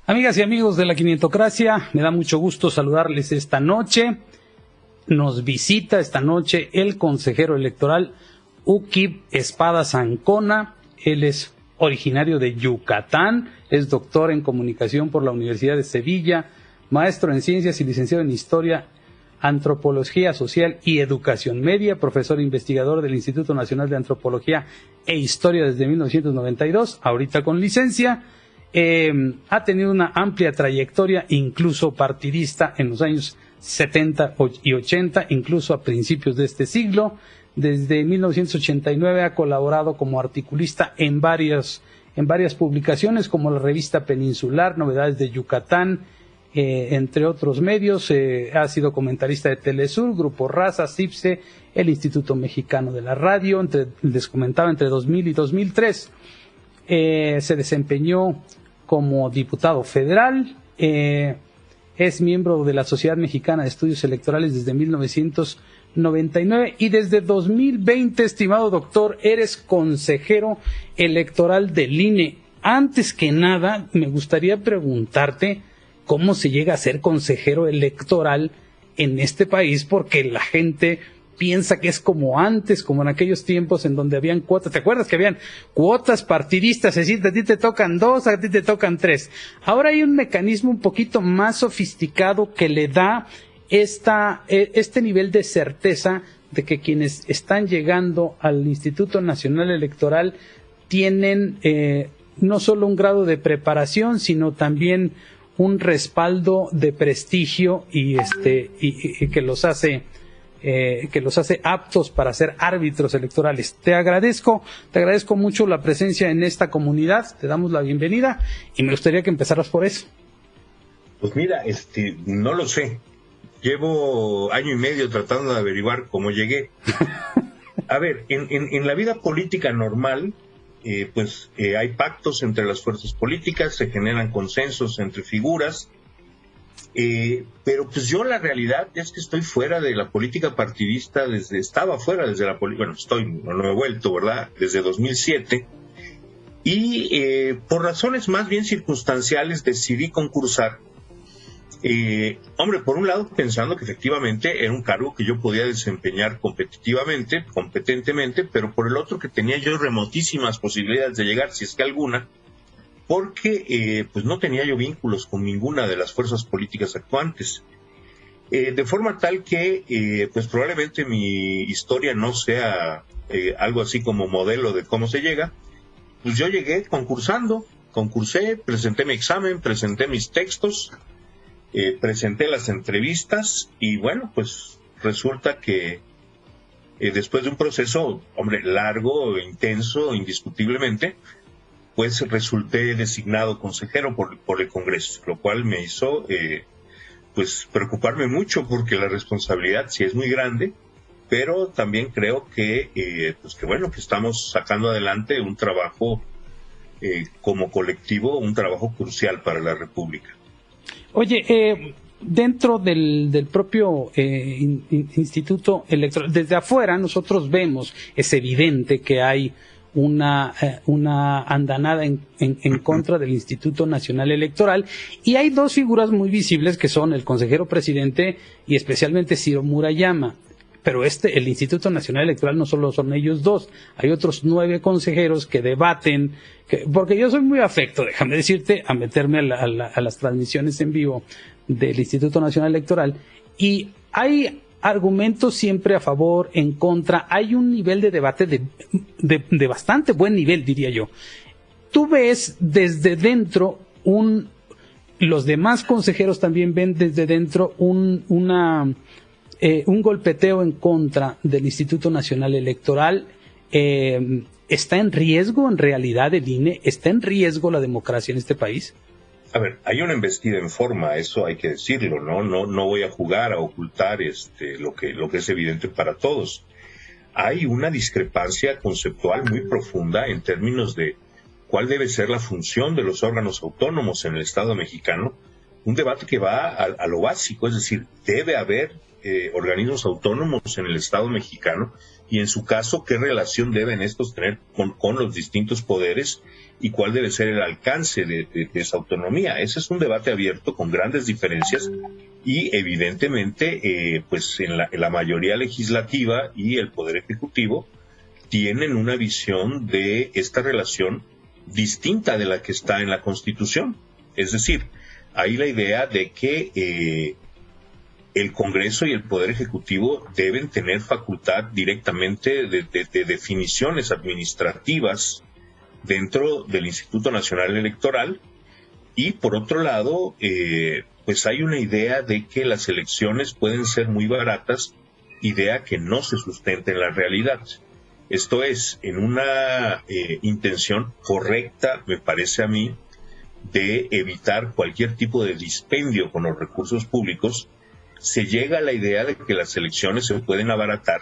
Amigas y amigos de la Quinientocracia, me da mucho gusto saludarles esta noche. Nos visita esta noche el consejero electoral Uqib Espadas Ancona. Él es originario de Yucatán, es doctor en comunicación por la Universidad de Sevilla, maestro en ciencias y licenciado en historia, antropología social y educación media, profesor e investigador del Instituto Nacional de Antropología e Historia desde 1992, ahorita con licencia. Ha tenido una amplia trayectoria, incluso partidista en los años 70 y 80, incluso a principios de este siglo. Desde 1989 ha colaborado como articulista en varias publicaciones, como la revista Peninsular, Novedades de Yucatán, entre otros medios. Ha sido comentarista de Telesur, Grupo Raza, CIPSE, el Instituto Mexicano de la Radio, les comentaba, entre 2000 y 2003. Se desempeñó como diputado federal, es miembro de la Sociedad Mexicana de Estudios Electorales desde 1999 y desde 2020, estimado doctor, eres consejero electoral del INE. Antes que nada, me gustaría preguntarte cómo se llega a ser consejero electoral en este país, porque la gente piensa que es como antes, como en aquellos tiempos en donde habían cuotas. ¿Te acuerdas que habían cuotas partidistas? Es decir, a ti te tocan 2, a ti te tocan 3. Ahora hay un mecanismo un poquito más sofisticado que le da este nivel de certeza de que quienes están llegando al Instituto Nacional Electoral tienen no solo un grado de preparación, sino también un respaldo de prestigio y que los hace aptos para ser árbitros electorales. Te agradezco mucho la presencia en esta comunidad, te damos la bienvenida y me gustaría que empezaras por eso. Pues mira, no lo sé. Llevo año y medio tratando de averiguar cómo llegué. A ver, en la vida política normal, hay pactos entre las fuerzas políticas, se generan consensos entre figuras. Pero pues yo la realidad es que estoy fuera de la política partidista estaba fuera desde la política, no me he vuelto, ¿verdad? Desde 2007 y por razones más bien circunstanciales decidí concursar. Por un lado pensando que efectivamente era un cargo que yo podía desempeñar competentemente, pero por el otro que tenía yo remotísimas posibilidades de llegar, si es que alguna, porque no tenía yo vínculos con ninguna de las fuerzas políticas actuantes. De forma tal que probablemente mi historia no sea algo así como modelo de cómo se llega. Pues yo llegué concursé, presenté mi examen, presenté mis textos, presenté las entrevistas y bueno, pues resulta que después de un proceso, largo, intenso, indiscutiblemente, pues resulté designado consejero por el Congreso, lo cual me hizo preocuparme mucho porque la responsabilidad sí es muy grande, pero también creo que estamos sacando adelante un trabajo como colectivo, un trabajo crucial para la República. Oye, dentro del propio Instituto Electoral, desde afuera nosotros vemos, es evidente que hay una andanada en contra del Instituto Nacional Electoral, y hay dos figuras muy visibles que son el consejero presidente y especialmente Ciro Murayama. Pero el Instituto Nacional Electoral no solo son ellos dos, hay otros 9 consejeros que debaten, porque yo soy muy afecto, déjame decirte, a meterme a las transmisiones en vivo del Instituto Nacional Electoral, y hay argumentos siempre a favor, en contra. Hay un nivel de debate de bastante buen nivel, diría yo. Tú ves desde dentro los demás consejeros también ven desde dentro un golpeteo en contra del Instituto Nacional Electoral. ¿Está en riesgo en realidad el INE? ¿Está en riesgo la democracia en este país? A ver, hay una embestida en forma, eso hay que decirlo, ¿no? No voy a jugar a ocultar lo que es evidente para todos. Hay una discrepancia conceptual muy profunda en términos de cuál debe ser la función de los órganos autónomos en el Estado mexicano. Un debate que va a lo básico, es decir, debe haber organismos autónomos en el Estado mexicano y en su caso qué relación deben estos tener con los distintos poderes y cuál debe ser el alcance de esa autonomía. Ese es un debate abierto con grandes diferencias y evidentemente pues en la mayoría legislativa y el Poder Ejecutivo tienen una visión de esta relación distinta de la que está en la Constitución. Es decir, hay la idea de que el Congreso y el Poder Ejecutivo deben tener facultad directamente de definiciones administrativas dentro del Instituto Nacional Electoral y por otro lado pues hay una idea de que las elecciones pueden ser muy baratas, idea que no se sustenta en la realidad. Esto es, en una intención correcta, me parece a mí, de evitar cualquier tipo de dispendio con los recursos públicos, se llega a la idea de que las elecciones se pueden abaratar.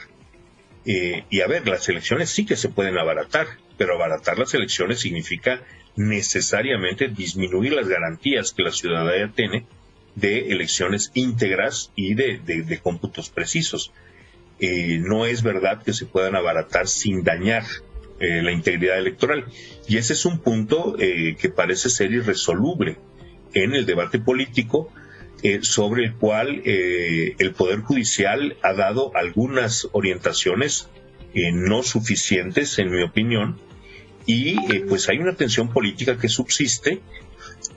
Y a ver, las elecciones sí que se pueden abaratar, pero abaratar las elecciones significa necesariamente disminuir las garantías que la ciudadanía tiene de elecciones íntegras y de cómputos precisos. No es verdad que se puedan abaratar sin dañar la integridad electoral. Y ese es un punto que parece ser irresoluble en el debate político, sobre el cual el Poder Judicial ha dado algunas orientaciones no suficientes, en mi opinión, y pues hay una tensión política que subsiste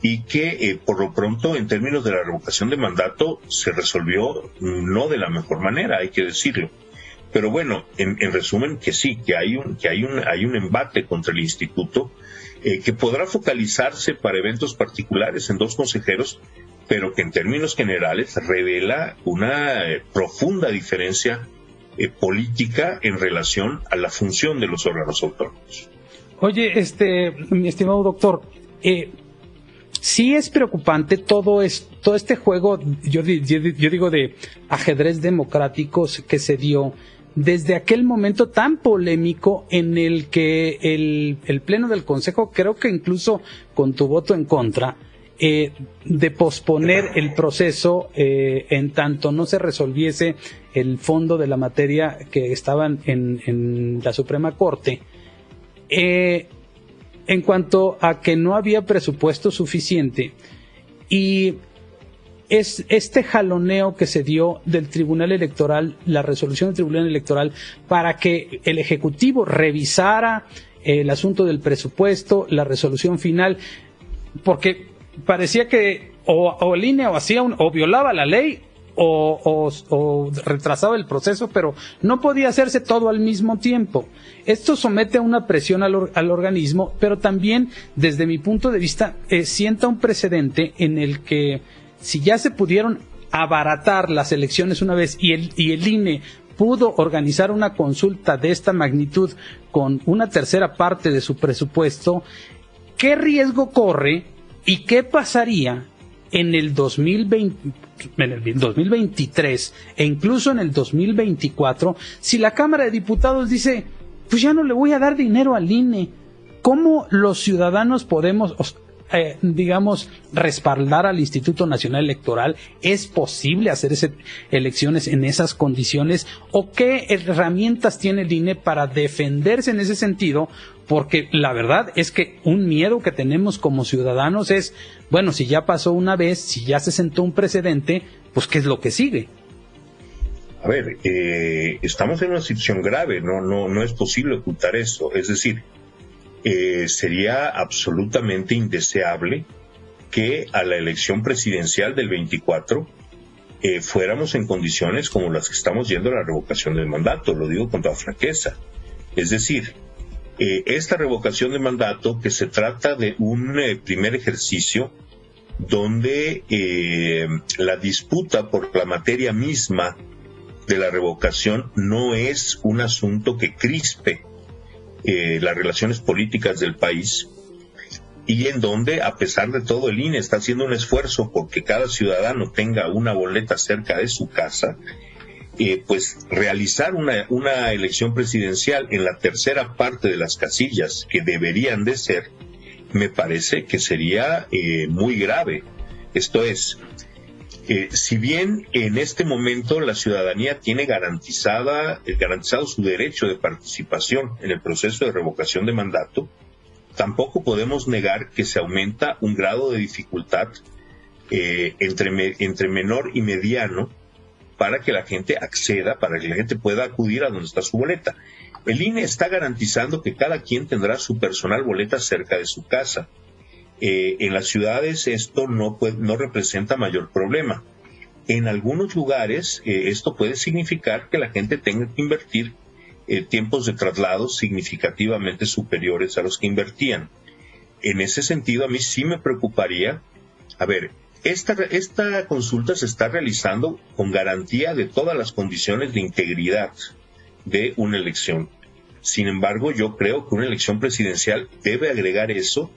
y que por lo pronto en términos de la revocación de mandato se resolvió no de la mejor manera, hay que decirlo. Pero bueno, en resumen que sí, que hay un embate contra el instituto que podrá focalizarse para eventos particulares en dos consejeros, pero que en términos generales revela una profunda diferencia política en relación a la función de los órganos autónomos. Oye, mi estimado doctor, sí es preocupante todo este juego, yo digo, de ajedrez democrático que se dio desde aquel momento tan polémico en el que el Pleno del Consejo, creo que incluso con tu voto en contra, de posponer el proceso en tanto no se resolviese el fondo de la materia que estaban en la Suprema Corte, en cuanto a que no había presupuesto suficiente. Y es este jaloneo que se dio del Tribunal Electoral, la resolución del Tribunal Electoral, para que el Ejecutivo revisara el asunto del presupuesto, la resolución final, porque parecía que o el INE o violaba la ley o retrasaba el proceso, pero no podía hacerse todo al mismo tiempo. Esto somete a una presión al organismo, pero también, desde mi punto de vista, sienta un precedente en el que, si ya se pudieron abaratar las elecciones una vez y el INE pudo organizar una consulta de esta magnitud con una tercera parte de su presupuesto, ¿qué riesgo corre y qué pasaría en el 2023 e incluso en el 2024 si la Cámara de Diputados dice, pues ya no le voy a dar dinero al INE? ¿Cómo los ciudadanos podemos, respaldar al Instituto Nacional Electoral? ¿Es posible hacer elecciones en esas condiciones? ¿O qué herramientas tiene el INE para defenderse en ese sentido? Porque la verdad es que un miedo que tenemos como ciudadanos es, bueno, si ya pasó una vez, si ya se sentó un precedente, pues ¿qué es lo que sigue? A ver, estamos en una situación grave, no es posible ocultar eso. Es decir, sería absolutamente indeseable que a la elección presidencial del 24 fuéramos en condiciones como las que estamos yendo a la revocación del mandato, lo digo con toda franqueza. Es decir, esta revocación de mandato, que se trata de un primer ejercicio donde la disputa por la materia misma de la revocación no es un asunto que crispe las relaciones políticas del país, y en donde, a pesar de todo, el INE está haciendo un esfuerzo porque cada ciudadano tenga una boleta cerca de su casa, pues realizar una elección presidencial en la tercera parte de las casillas que deberían de ser, me parece que sería muy grave. Esto es, Si bien en este momento la ciudadanía tiene garantizado su derecho de participación en el proceso de revocación de mandato, tampoco podemos negar que se aumenta un grado de dificultad entre menor y mediano para que la gente acceda, para que la gente pueda acudir a donde está su boleta. El INE está garantizando que cada quien tendrá su personal boleta cerca de su casa. En las ciudades esto no representa mayor problema. En algunos lugares esto puede significar que la gente tenga que invertir tiempos de traslado significativamente superiores a los que invertían. En ese sentido, a mí sí me preocuparía. A ver, esta consulta se está realizando con garantía de todas las condiciones de integridad de una elección. Sin embargo, yo creo que una elección presidencial debe agregar eso,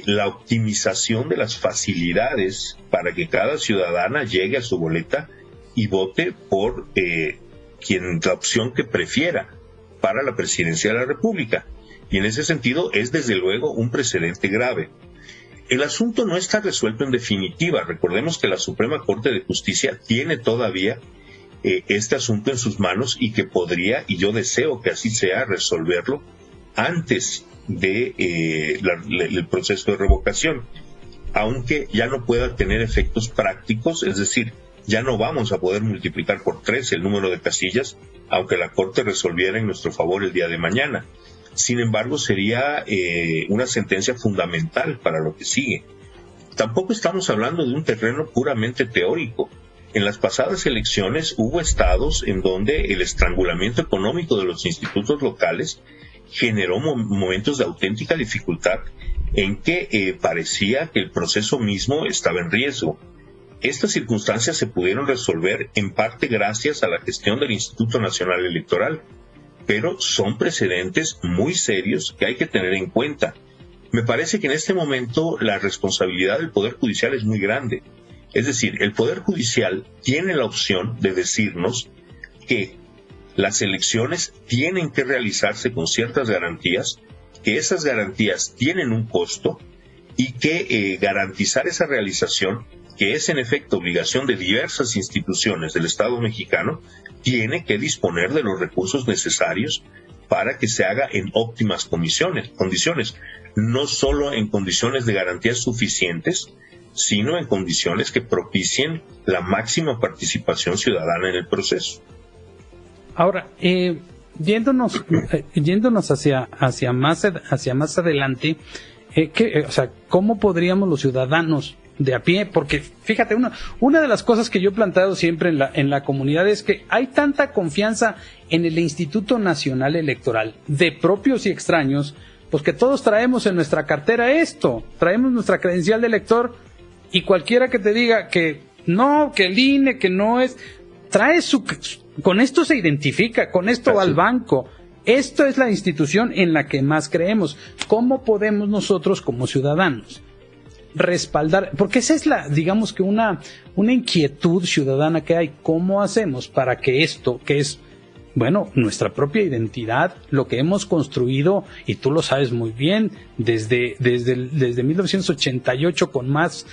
la optimización de las facilidades para que cada ciudadana llegue a su boleta y vote por la opción que prefiera para la presidencia de la República. Y en ese sentido es desde luego un precedente grave. El asunto no está resuelto en definitiva. Recordemos que la Suprema Corte de Justicia tiene todavía este asunto en sus manos y que podría, y yo deseo que así sea, resolverlo antes del proceso de revocación, aunque ya no pueda tener efectos prácticos, es decir, ya no vamos a poder multiplicar por 3 el número de casillas, aunque la Corte resolviera en nuestro favor el día de mañana. Sin embargo, sería una sentencia fundamental para lo que sigue. Tampoco estamos hablando de un terreno puramente teórico. En las pasadas elecciones hubo estados en donde el estrangulamiento económico de los institutos locales generó momentos de auténtica dificultad en que parecía que el proceso mismo estaba en riesgo. Estas circunstancias se pudieron resolver en parte gracias a la gestión del Instituto Nacional Electoral, pero son precedentes muy serios que hay que tener en cuenta. Me parece que en este momento la responsabilidad del Poder Judicial es muy grande. Es decir, el Poder Judicial tiene la opción de decirnos que las elecciones tienen que realizarse con ciertas garantías, que esas garantías tienen un costo y que garantizar esa realización, que es en efecto obligación de diversas instituciones del Estado mexicano, tiene que disponer de los recursos necesarios para que se haga en óptimas condiciones, no solo en condiciones de garantías suficientes, sino en condiciones que propicien la máxima participación ciudadana en el proceso. Ahora, yéndonos hacia más adelante, ¿cómo podríamos los ciudadanos de a pie? Porque fíjate, una de las cosas que yo he planteado siempre en la comunidad es que hay tanta confianza en el Instituto Nacional Electoral, de propios y extraños, pues que todos traemos en nuestra cartera traemos nuestra credencial de elector, y cualquiera que te diga que no, que el INE, que no es, con esto se identifica, con esto va al banco. Esto es la institución en la que más creemos. ¿Cómo podemos nosotros como ciudadanos respaldar? Porque esa es digamos que una inquietud ciudadana que hay. ¿Cómo hacemos para que esto, que es, bueno, nuestra propia identidad, lo que hemos construido, y tú lo sabes muy bien, desde 1988 con más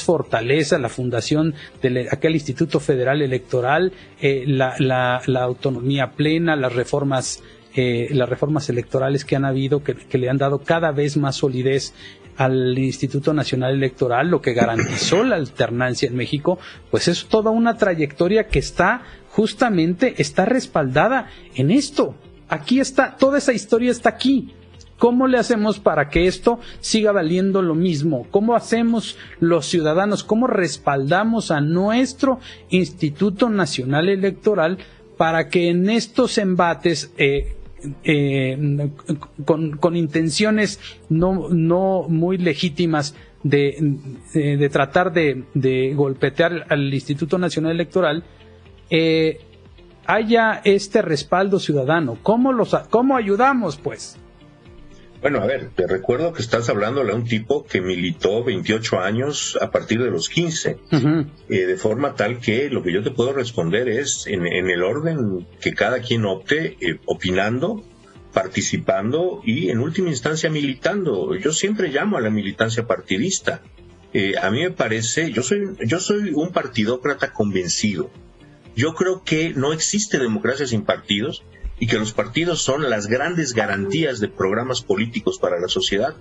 fortaleza, la fundación de aquel Instituto Federal Electoral, la autonomía plena, las reformas electorales que han habido, que le han dado cada vez más solidez al Instituto Nacional Electoral, lo que garantizó la alternancia en México, pues es toda una trayectoria que está respaldada en esto. Aquí está, toda esa historia está aquí. ¿Cómo le hacemos para que esto siga valiendo lo mismo? ¿Cómo hacemos los ciudadanos? ¿Cómo respaldamos a nuestro Instituto Nacional Electoral para que en estos embates con intenciones no muy legítimas de tratar de golpetear al Instituto Nacional Electoral, haya este respaldo ciudadano? ¿Cómo ayudamos, pues? Bueno, a ver, te recuerdo que estás hablándole a un tipo que militó 28 años a partir de los 15, de forma tal que lo que yo te puedo responder es en el orden que cada quien opte, opinando, participando y en última instancia militando. Yo siempre llamo a la militancia partidista. A mí me parece, yo soy un partidócrata convencido. Yo creo que no existe democracia sin partidos y que los partidos son las grandes garantías de programas políticos para la sociedad.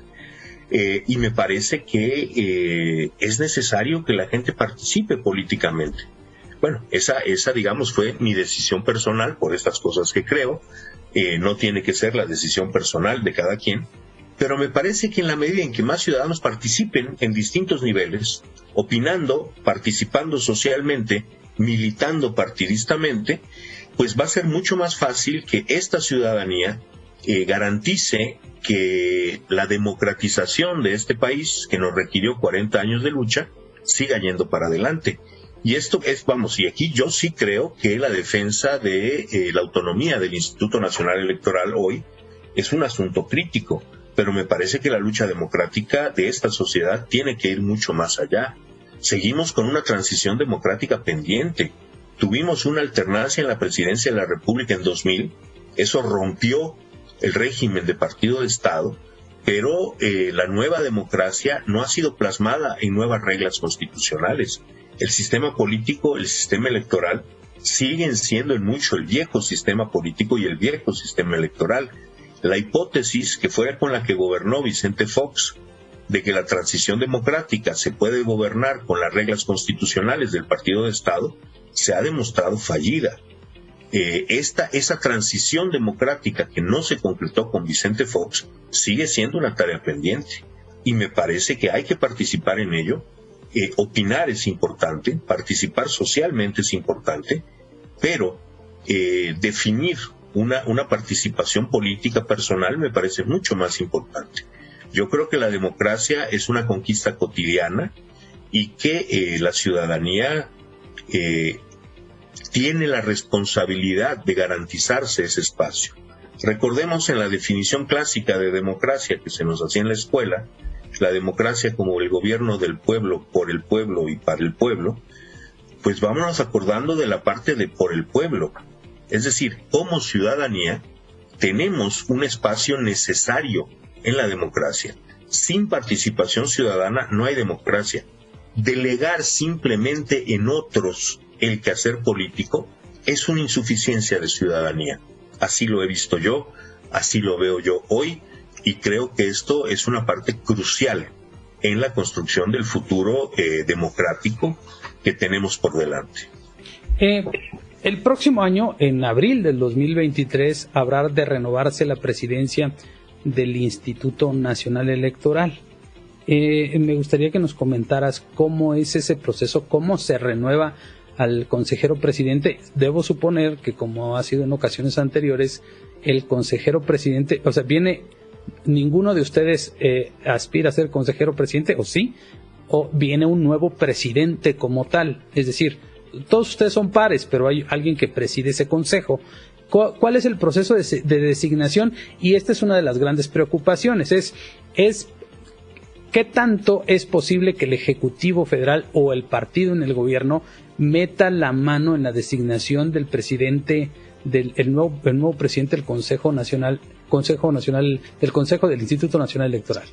Y me parece que es necesario que la gente participe políticamente. Bueno, esa digamos fue mi decisión personal por estas cosas que creo. No tiene que ser la decisión personal de cada quien, pero me parece que en la medida en que más ciudadanos participen en distintos niveles, opinando, participando socialmente, militando partidistamente, pues va a ser mucho más fácil que esta ciudadanía garantice que la democratización de este país, que nos requirió 40 años de lucha, siga yendo para adelante. Y esto es, y aquí yo sí creo que la defensa de la autonomía del Instituto Nacional Electoral hoy es un asunto crítico, pero me parece que la lucha democrática de esta sociedad tiene que ir mucho más allá. Seguimos con una transición democrática pendiente. Tuvimos una alternancia en la presidencia de la República en 2000, eso rompió el régimen de partido de Estado, pero la nueva democracia no ha sido plasmada en nuevas reglas constitucionales. El sistema político, el sistema electoral, siguen siendo en mucho el viejo sistema político y el viejo sistema electoral. La hipótesis que fue con la que gobernó Vicente Fox, de que la transición democrática se puede gobernar con las reglas constitucionales del partido de Estado, se ha demostrado fallida. Esa transición democrática que no se concretó con Vicente Fox sigue siendo una tarea pendiente y me parece que hay que participar en ello. Opinar es importante, participar socialmente es importante, pero definir una participación política personal me parece mucho más importante. Yo creo que la democracia es una conquista cotidiana y que la ciudadanía tiene la responsabilidad de garantizarse ese espacio. Recordemos en la definición clásica de democracia que se nos hacía en la escuela, la democracia como el gobierno del pueblo, por el pueblo y para el pueblo, pues vámonos acordando de la parte de por el pueblo. Es decir, como ciudadanía tenemos un espacio necesario en la democracia. Sin participación ciudadana no hay democracia. Delegar simplemente en otros el quehacer político es una insuficiencia de ciudadanía. Así lo he visto yo, así lo veo yo hoy, y creo que esto es una parte crucial en la construcción del futuro democrático que tenemos por delante. El próximo año, en abril del 2023, habrá de renovarse la presidencia del Instituto Nacional Electoral. Me gustaría que nos comentaras cómo es ese proceso, cómo se renueva al consejero presidente. Debo suponer que, como ha sido en ocasiones anteriores, el consejero presidente, ninguno de ustedes aspira a ser consejero presidente, ¿o sí? ¿O viene un nuevo presidente como tal? Es decir, todos ustedes son pares, pero hay alguien que preside ese consejo. ¿Cuál es el proceso de designación? Y esta es una de las grandes preocupaciones, es ¿qué tanto es posible que el Ejecutivo Federal o el partido en el gobierno meta la mano en la designación del presidente, el nuevo presidente del Consejo del Instituto Nacional Electoral?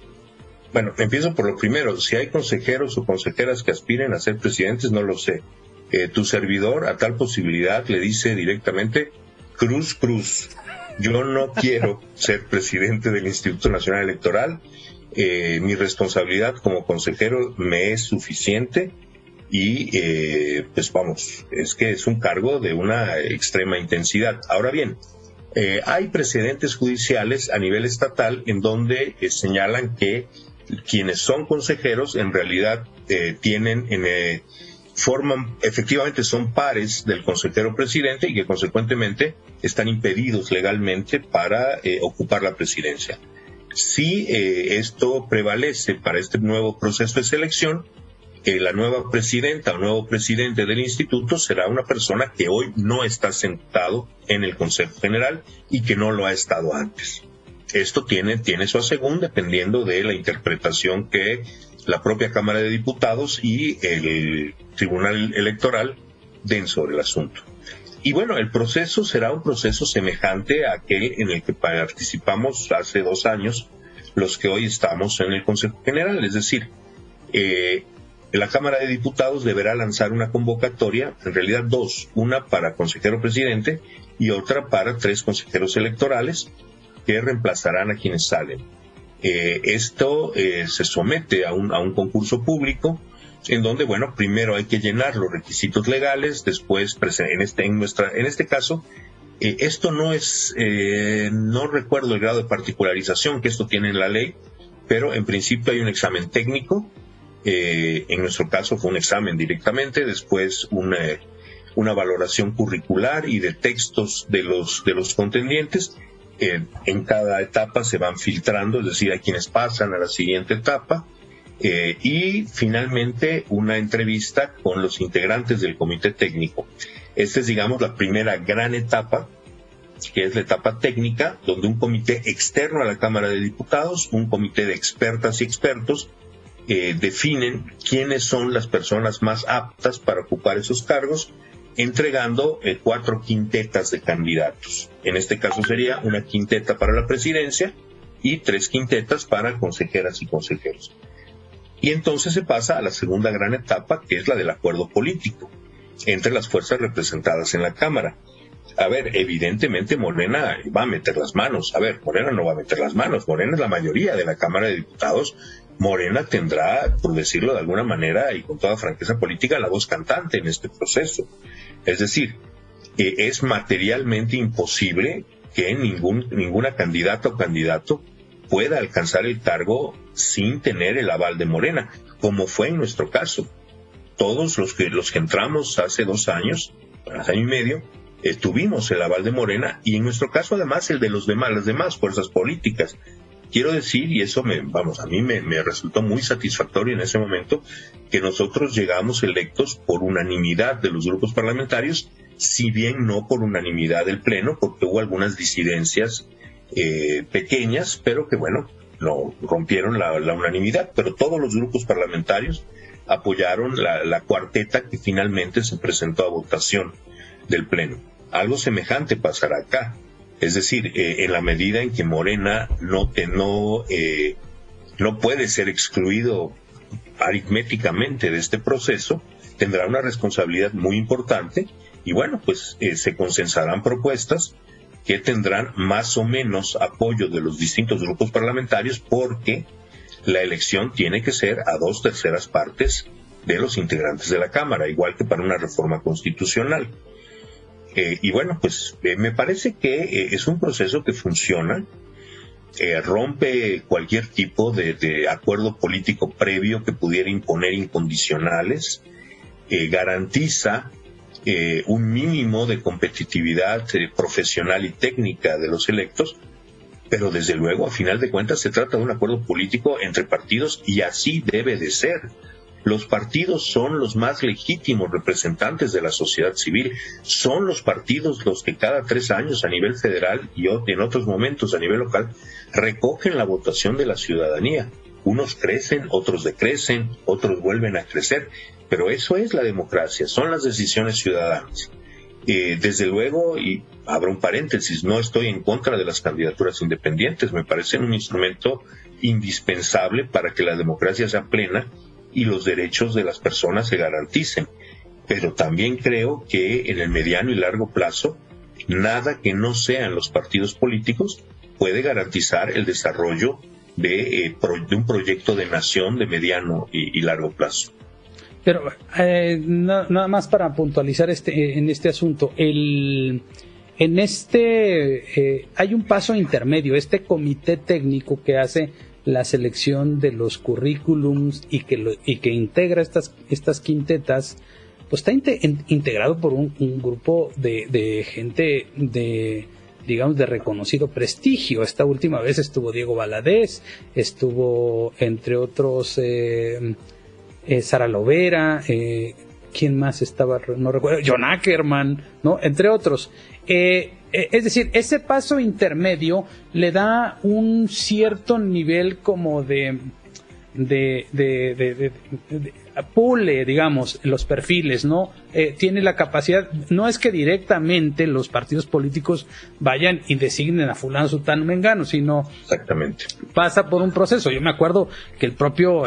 Bueno, empiezo por lo primero. Si hay consejeros o consejeras que aspiren a ser presidentes, no lo sé. Tu servidor a tal posibilidad le dice directamente, cruz, yo no quiero ser presidente del Instituto Nacional Electoral. Mi responsabilidad como consejero me es suficiente y es que es un cargo de una extrema intensidad. Ahora bien, hay precedentes judiciales a nivel estatal en donde señalan que quienes son consejeros en realidad efectivamente son pares del consejero presidente y que consecuentemente están impedidos legalmente para ocupar la presidencia. Si esto prevalece para este nuevo proceso de selección, la nueva presidenta o nuevo presidente del instituto será una persona que hoy no está sentado en el Consejo General y que no lo ha estado antes. Esto tiene su asegún dependiendo de la interpretación que la propia Cámara de Diputados y el Tribunal Electoral den sobre el asunto. Y bueno, el proceso será un proceso semejante a aquel en el que participamos hace 2 años los que hoy estamos en el Consejo General, es decir, La Cámara de Diputados deberá lanzar una convocatoria, en realidad dos, una para consejero presidente y otra para 3 consejeros electorales que reemplazarán a quienes salen. Esto se somete a un concurso público en donde, bueno, primero hay que llenar los requisitos legales, después, en este caso, esto no es, no recuerdo el grado de particularización que esto tiene en la ley, pero en principio hay un examen técnico, en nuestro caso fue un examen directamente, después una valoración curricular y de textos de los contendientes. En cada etapa se van filtrando, es decir, hay quienes pasan a la siguiente etapa, y finalmente una entrevista con los integrantes del comité técnico. Esta es, digamos, la primera gran etapa, que es la etapa técnica, donde un comité externo a la Cámara de Diputados, un comité de expertas y expertos, definen quiénes son las personas más aptas para ocupar esos cargos, entregando 4 quintetas de candidatos. En este caso sería una quinteta para la presidencia y 3 quintetas para consejeras y consejeros. Y entonces se pasa a la segunda gran etapa, que es la del acuerdo político entre las fuerzas representadas en la Cámara. A ver, evidentemente Morena va a meter las manos. A ver, Morena no va a meter las manos. Morena es la mayoría de la Cámara de Diputados. Morena tendrá, por decirlo de alguna manera y con toda franqueza política, la voz cantante en este proceso. Es decir, es materialmente imposible que ninguna candidata o candidato pueda alcanzar el cargo sin tener el aval de Morena, como fue en nuestro caso. Todos los que entramos hace 2 años, año y medio, tuvimos el aval de Morena, y en nuestro caso además el de las demás fuerzas políticas. Quiero decir, y eso a mí me resultó muy satisfactorio en ese momento, que nosotros llegamos electos por unanimidad de los grupos parlamentarios, si bien no por unanimidad del Pleno, porque hubo algunas disidencias pequeñas, pero que bueno, no rompieron la unanimidad, pero todos los grupos parlamentarios apoyaron la cuarteta que finalmente se presentó a votación del Pleno. Algo semejante pasará acá. Es decir, en la medida en que Morena no puede ser excluido aritméticamente de este proceso, tendrá una responsabilidad muy importante y bueno, pues se consensarán propuestas que tendrán más o menos apoyo de los distintos grupos parlamentarios, porque la elección tiene que ser a 2/3 partes de los integrantes de la Cámara, igual que para una reforma constitucional. Y bueno, pues me parece que es un proceso que funciona, rompe cualquier tipo de acuerdo político previo que pudiera imponer incondicionales, garantiza un mínimo de competitividad profesional y técnica de los electos, pero desde luego, a final de cuentas, se trata de un acuerdo político entre partidos y así debe de ser. Los partidos son los más legítimos representantes de la sociedad civil, son los partidos los que cada 3 años a nivel federal y en otros momentos a nivel local recogen la votación de la ciudadanía. Unos crecen, otros decrecen, otros vuelven a crecer, pero eso es la democracia, son las decisiones ciudadanas. Desde luego, y abro un paréntesis, no estoy en contra de las candidaturas independientes, me parecen un instrumento indispensable para que la democracia sea plena y los derechos de las personas se garanticen, pero también creo que en el mediano y largo plazo, nada que no sean los partidos políticos puede garantizar el desarrollo de un proyecto de nación de mediano y largo plazo. Pero nada más para puntualizar en este asunto, hay un paso intermedio, este comité técnico que hace la selección de los currículums y que integra estas quintetas, pues está integrado por un grupo de gente digamos de reconocido prestigio. Esta última vez estuvo Diego Valadez, estuvo entre otros Sara Lovera, ¿quién más estaba? No recuerdo, John Ackerman, ¿no? Entre otros. Es decir, ese paso intermedio le da un cierto nivel como pule, digamos, los perfiles, ¿no? Tiene la capacidad, no es que directamente los partidos políticos vayan y designen a fulano, sutano, mengano, sino exactamente, pasa por un proceso. Yo me acuerdo que el propio,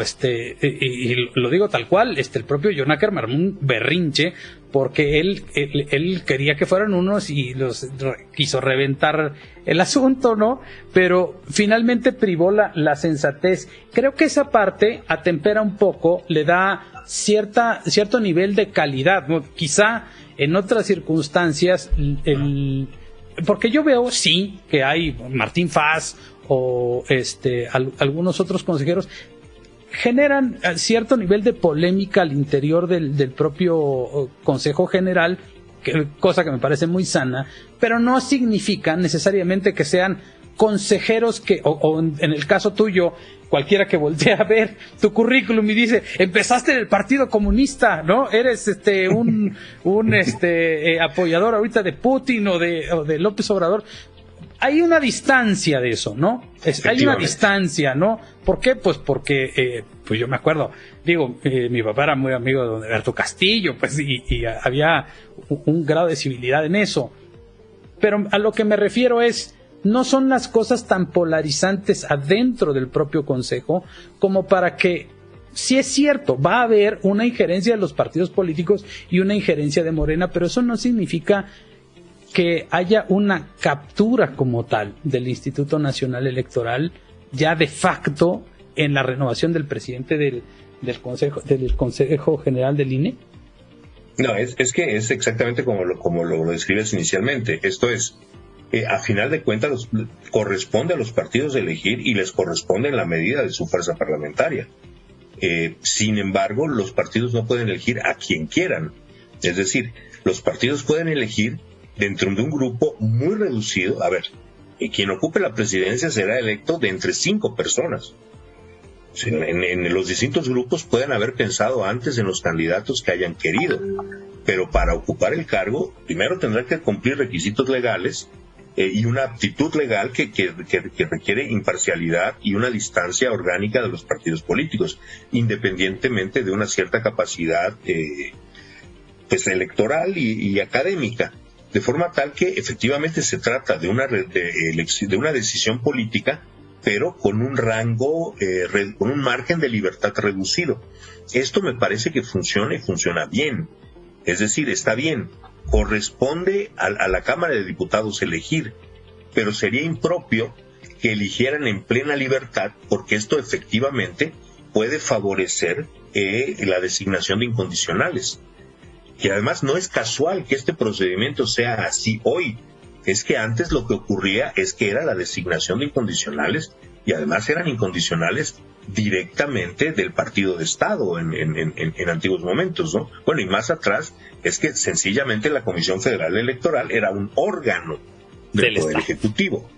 y lo digo tal cual, el propio John Ackerman armó un berrinche porque él quería que fueran unos y los quiso reventar el asunto, ¿no? Pero finalmente privó la sensatez. Creo que esa parte atempera un poco, le da cierto nivel de calidad, ¿no? Quizá en otras circunstancias, porque yo veo, sí, que hay Martín Faz o algunos otros consejeros generan cierto nivel de polémica al interior del propio Consejo General, cosa que me parece muy sana, pero no significa necesariamente que sean consejeros o en el caso tuyo, cualquiera que voltee a ver tu currículum y dice, empezaste en el Partido Comunista, ¿no? Eres un apoyador ahorita de Putin o de López Obrador. Hay una distancia de eso, ¿no? Hay una distancia, ¿no? ¿Por qué? Pues porque, pues yo me acuerdo, mi papá era muy amigo de don Alberto Castillo, pues, y había un grado de civilidad en eso. Pero a lo que me refiero es, no son las cosas tan polarizantes adentro del propio Consejo como para que, sí es cierto, va a haber una injerencia de los partidos políticos y una injerencia de Morena, pero eso no significa que haya una captura como tal del Instituto Nacional Electoral ya de facto en la renovación del presidente del Consejo General del INE. No, es que es exactamente como lo describes inicialmente. Esto es, a final de cuentas corresponde a los partidos elegir y les corresponde en la medida de su fuerza parlamentaria. Sin embargo, los partidos no pueden elegir a quien quieran. Es decir, los partidos pueden elegir dentro de un grupo muy reducido. A ver, quien ocupe la presidencia será electo de entre 5 personas. En los distintos grupos pueden haber pensado antes en los candidatos que hayan querido, pero para ocupar el cargo, primero tendrá que cumplir requisitos legales y una aptitud legal que requiere imparcialidad y una distancia orgánica de los partidos políticos, independientemente de una cierta capacidad pues electoral y académica. De forma tal que efectivamente se trata de una decisión política, pero con un rango, con un margen de libertad reducido. Esto me parece que funciona y funciona bien. Es decir, está bien, corresponde a la Cámara de Diputados elegir, pero sería impropio que eligieran en plena libertad, porque esto efectivamente puede favorecer la designación de incondicionales. Y además no es casual que este procedimiento sea así hoy. Es que antes lo que ocurría es que era la designación de incondicionales y además eran incondicionales directamente del partido de Estado en antiguos momentos, ¿no? Bueno, y más atrás es que sencillamente la Comisión Federal Electoral era un órgano del Poder Ejecutivo.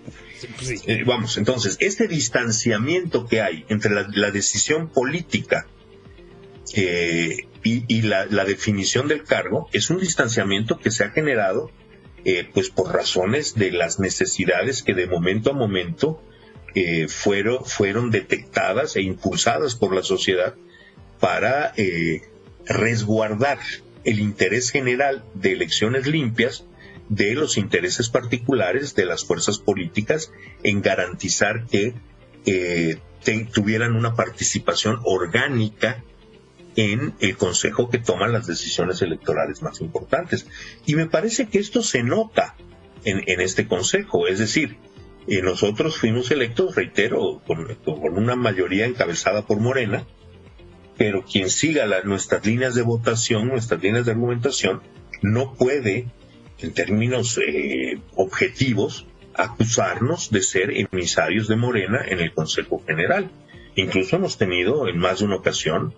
Sí. Vamos, entonces, este distanciamiento que hay entre la decisión política y la definición del cargo es un distanciamiento que se ha generado pues por razones de las necesidades que de momento a momento fueron detectadas e impulsadas por la sociedad para resguardar el interés general de elecciones limpias de los intereses particulares de las fuerzas políticas en garantizar que tuvieran una participación orgánica en el consejo que toma las decisiones electorales más importantes. Y me parece que esto se nota en este consejo, es decir, nosotros fuimos electos, reitero, con una mayoría encabezada por Morena, pero quien siga nuestras líneas de votación, nuestras líneas de argumentación, no puede, en términos objetivos, acusarnos de ser emisarios de Morena en el Consejo General. Incluso hemos tenido en más de una ocasión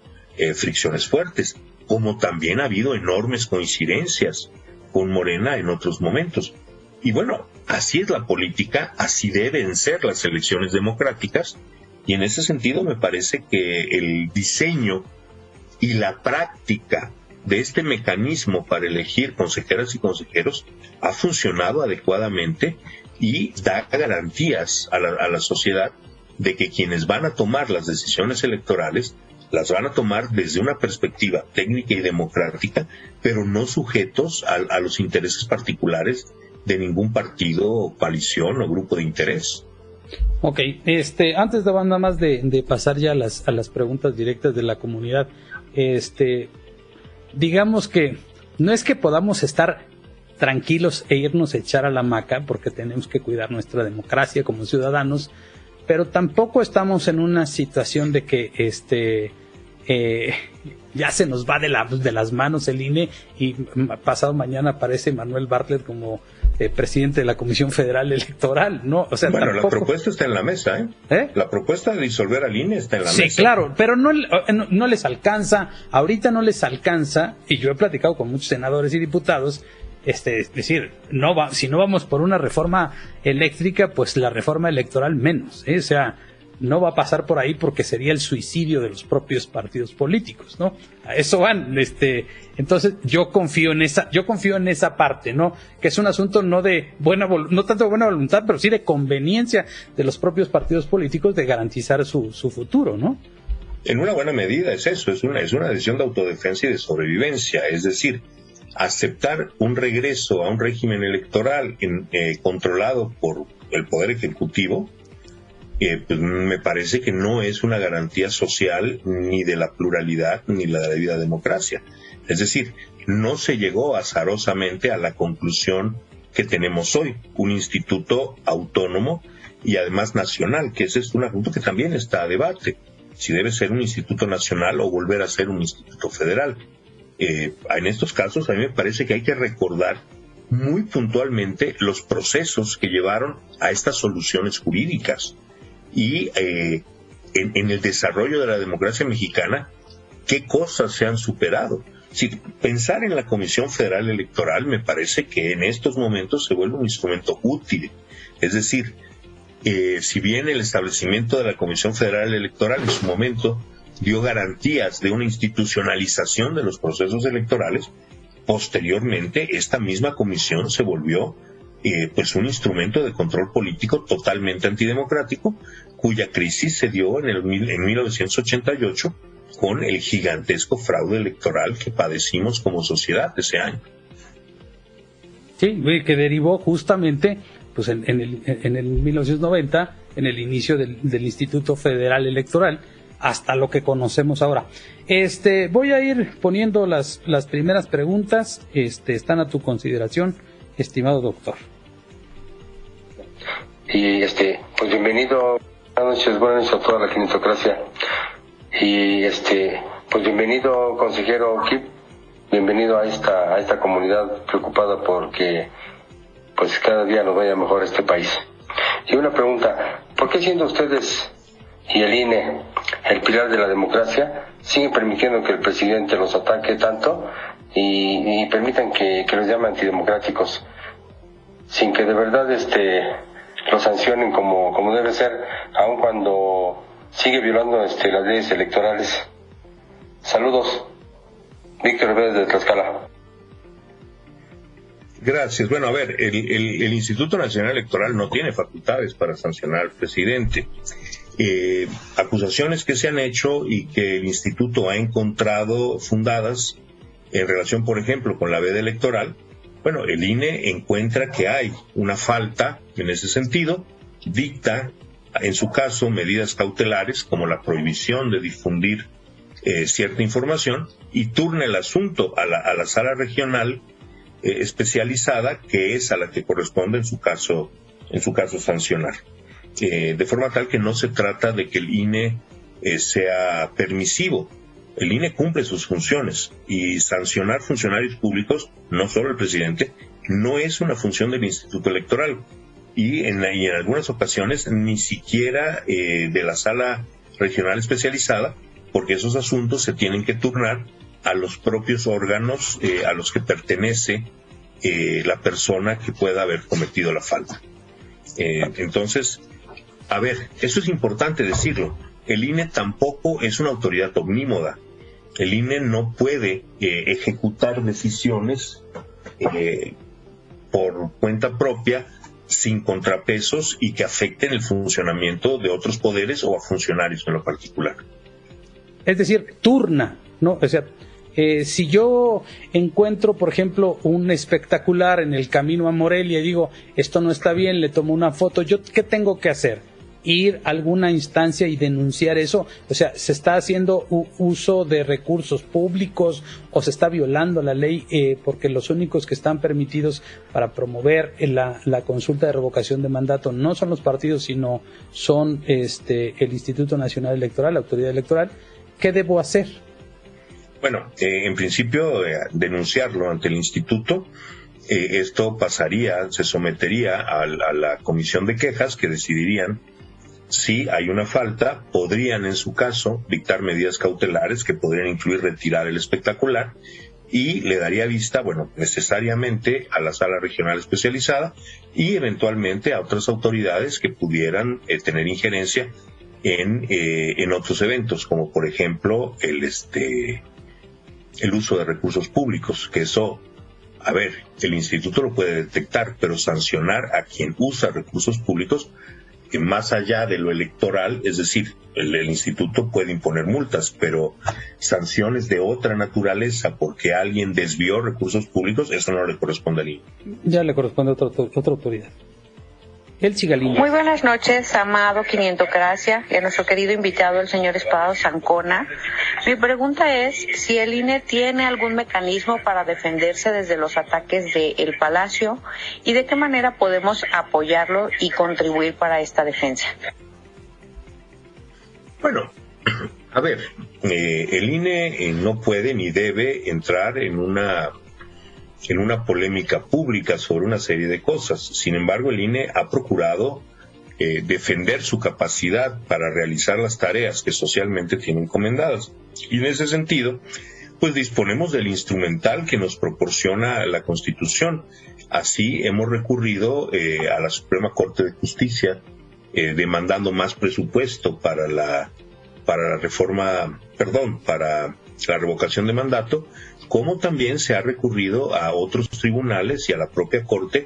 fricciones fuertes, como también ha habido enormes coincidencias con Morena en otros momentos. Y bueno, así es la política, así deben ser las elecciones democráticas, y en ese sentido me parece que el diseño y la práctica de este mecanismo para elegir consejeras y consejeros ha funcionado adecuadamente y da garantías a la sociedad de que quienes van a tomar las decisiones electorales las van a tomar desde una perspectiva técnica y democrática, pero no sujetos a los intereses particulares de ningún partido, coalición o grupo de interés. Ok, antes de nada más de pasar ya a las preguntas directas de la comunidad, digamos que no es que podamos estar tranquilos e irnos a echar a la hamaca, porque tenemos que cuidar nuestra democracia como ciudadanos, pero tampoco estamos en una situación de que ya se nos va de las manos el INE y pasado mañana aparece Manuel Bartlett como presidente de la Comisión Federal Electoral, ¿no? O sea, bueno, tampoco... la propuesta está en la mesa, ¿eh? La propuesta de disolver al INE está en la mesa. Sí, claro, pero no les alcanza, ahorita no les alcanza, y yo he platicado con muchos senadores y diputados, es decir, si no vamos por una reforma eléctrica, pues la reforma electoral menos, ¿eh? O sea, no va a pasar por ahí porque sería el suicidio de los propios partidos políticos, ¿no? A eso van, entonces yo confío en esa parte, ¿no? Que es un asunto no tanto de buena voluntad, pero sí de conveniencia de los propios partidos políticos de garantizar su futuro, ¿no? En una buena medida es eso, es una decisión de autodefensa y de sobrevivencia, es decir, aceptar un regreso a un régimen electoral controlado por el Poder Ejecutivo, pues me parece que no es una garantía social ni de la pluralidad ni la de la democracia. Es decir, no se llegó azarosamente a la conclusión que tenemos hoy, un instituto autónomo y además nacional, que ese es un asunto que también está a debate, si debe ser un instituto nacional o volver a ser un instituto federal. En estos casos a mí me parece que hay que recordar muy puntualmente los procesos que llevaron a estas soluciones jurídicas y en el desarrollo de la democracia mexicana, qué cosas se han superado. Si pensar en la Comisión Federal Electoral me parece que en estos momentos se vuelve un instrumento útil. Es decir, si bien el establecimiento de la Comisión Federal Electoral en su momento dio garantías de una institucionalización de los procesos electorales, posteriormente esta misma comisión se volvió pues un instrumento de control político totalmente antidemocrático, cuya crisis se dio en 1988 con el gigantesco fraude electoral que padecimos como sociedad ese año. Sí, que derivó justamente pues en el 1990, en el inicio del Instituto Federal Electoral, hasta lo que conocemos ahora. Voy a ir poniendo las primeras preguntas, están a tu consideración, estimado doctor. Y pues bienvenido, buenas noches a toda la kinetocracia. Y pues bienvenido, consejero Kip, bienvenido a esta comunidad preocupada porque pues cada día nos vaya mejor este país. Y una pregunta, ¿por qué siendo ustedes y el INE el pilar de la democracia siguen permitiendo que el presidente los ataque tanto y permitan que los llamen antidemocráticos sin que de verdad los sancionen como debe ser, aun cuando sigue violando las leyes electorales? Saludos, Víctor Vélez de Tlaxcala. Gracias. Bueno, a ver, el Instituto Nacional Electoral no tiene facultades para sancionar al presidente. Acusaciones que se han hecho y que el instituto ha encontrado fundadas en relación, por ejemplo, con la veda electoral, bueno, el INE encuentra que hay una falta en ese sentido, dicta, en su caso, medidas cautelares como la prohibición de difundir cierta información y turna el asunto a la sala regional especializada, que es a la que corresponde en su caso sancionar. De forma tal que no se trata de que el INE sea permisivo. El INE cumple sus funciones y sancionar funcionarios públicos, no solo el presidente, no es una función del Instituto Electoral y en algunas ocasiones ni siquiera de la sala regional especializada, porque esos asuntos se tienen que turnar a los propios órganos a los que pertenece la persona que pueda haber cometido la falta. Entonces, a ver, eso es importante decirlo. El INE tampoco es una autoridad omnímoda. El INE no puede ejecutar decisiones por cuenta propia sin contrapesos y que afecten el funcionamiento de otros poderes o a funcionarios en lo particular. Es decir, turna, ¿no? O sea, si yo encuentro, por ejemplo, un espectacular en el camino a Morelia y digo, esto no está bien, le tomo una foto, ¿yo qué tengo que hacer? Ir a alguna instancia y denunciar eso. O sea, ¿se está haciendo uso de recursos públicos o se está violando la ley? Porque los únicos que están permitidos para promover la consulta de revocación de mandato no son los partidos, sino son el Instituto Nacional Electoral, la autoridad electoral. ¿Qué debo hacer? Bueno, en principio, denunciarlo ante el instituto. Esto se sometería a la comisión de quejas, que decidirían si hay una falta. Podrían, en su caso, dictar medidas cautelares que podrían incluir retirar el espectacular, y le daría vista, bueno, necesariamente a la sala regional especializada y eventualmente a otras autoridades que pudieran tener injerencia en otros eventos, como por ejemplo el uso de recursos públicos, que eso, a ver, el instituto lo puede detectar, pero sancionar a quien usa recursos públicos, que más allá de lo electoral, es decir, el instituto puede imponer multas, pero sanciones de otra naturaleza porque alguien desvió recursos públicos, eso no le corresponde al INE. Ya le corresponde a otra autoridad. Elsie Galindo. Muy buenas noches, amado Quinientocracia, y a nuestro querido invitado, el señor Espadas Ancona. Mi pregunta es si el INE tiene algún mecanismo para defenderse desde los ataques del Palacio y de qué manera podemos apoyarlo y contribuir para esta defensa. Bueno, a ver, el INE no puede ni debe entrar en una polémica pública sobre una serie de cosas. Sin embargo, el INE ha procurado defender su capacidad para realizar las tareas que socialmente tiene encomendadas. Y en ese sentido, pues disponemos del instrumental que nos proporciona la Constitución. Así hemos recurrido a la Suprema Corte de Justicia demandando más presupuesto para la revocación de mandato, como también se ha recurrido a otros tribunales y a la propia Corte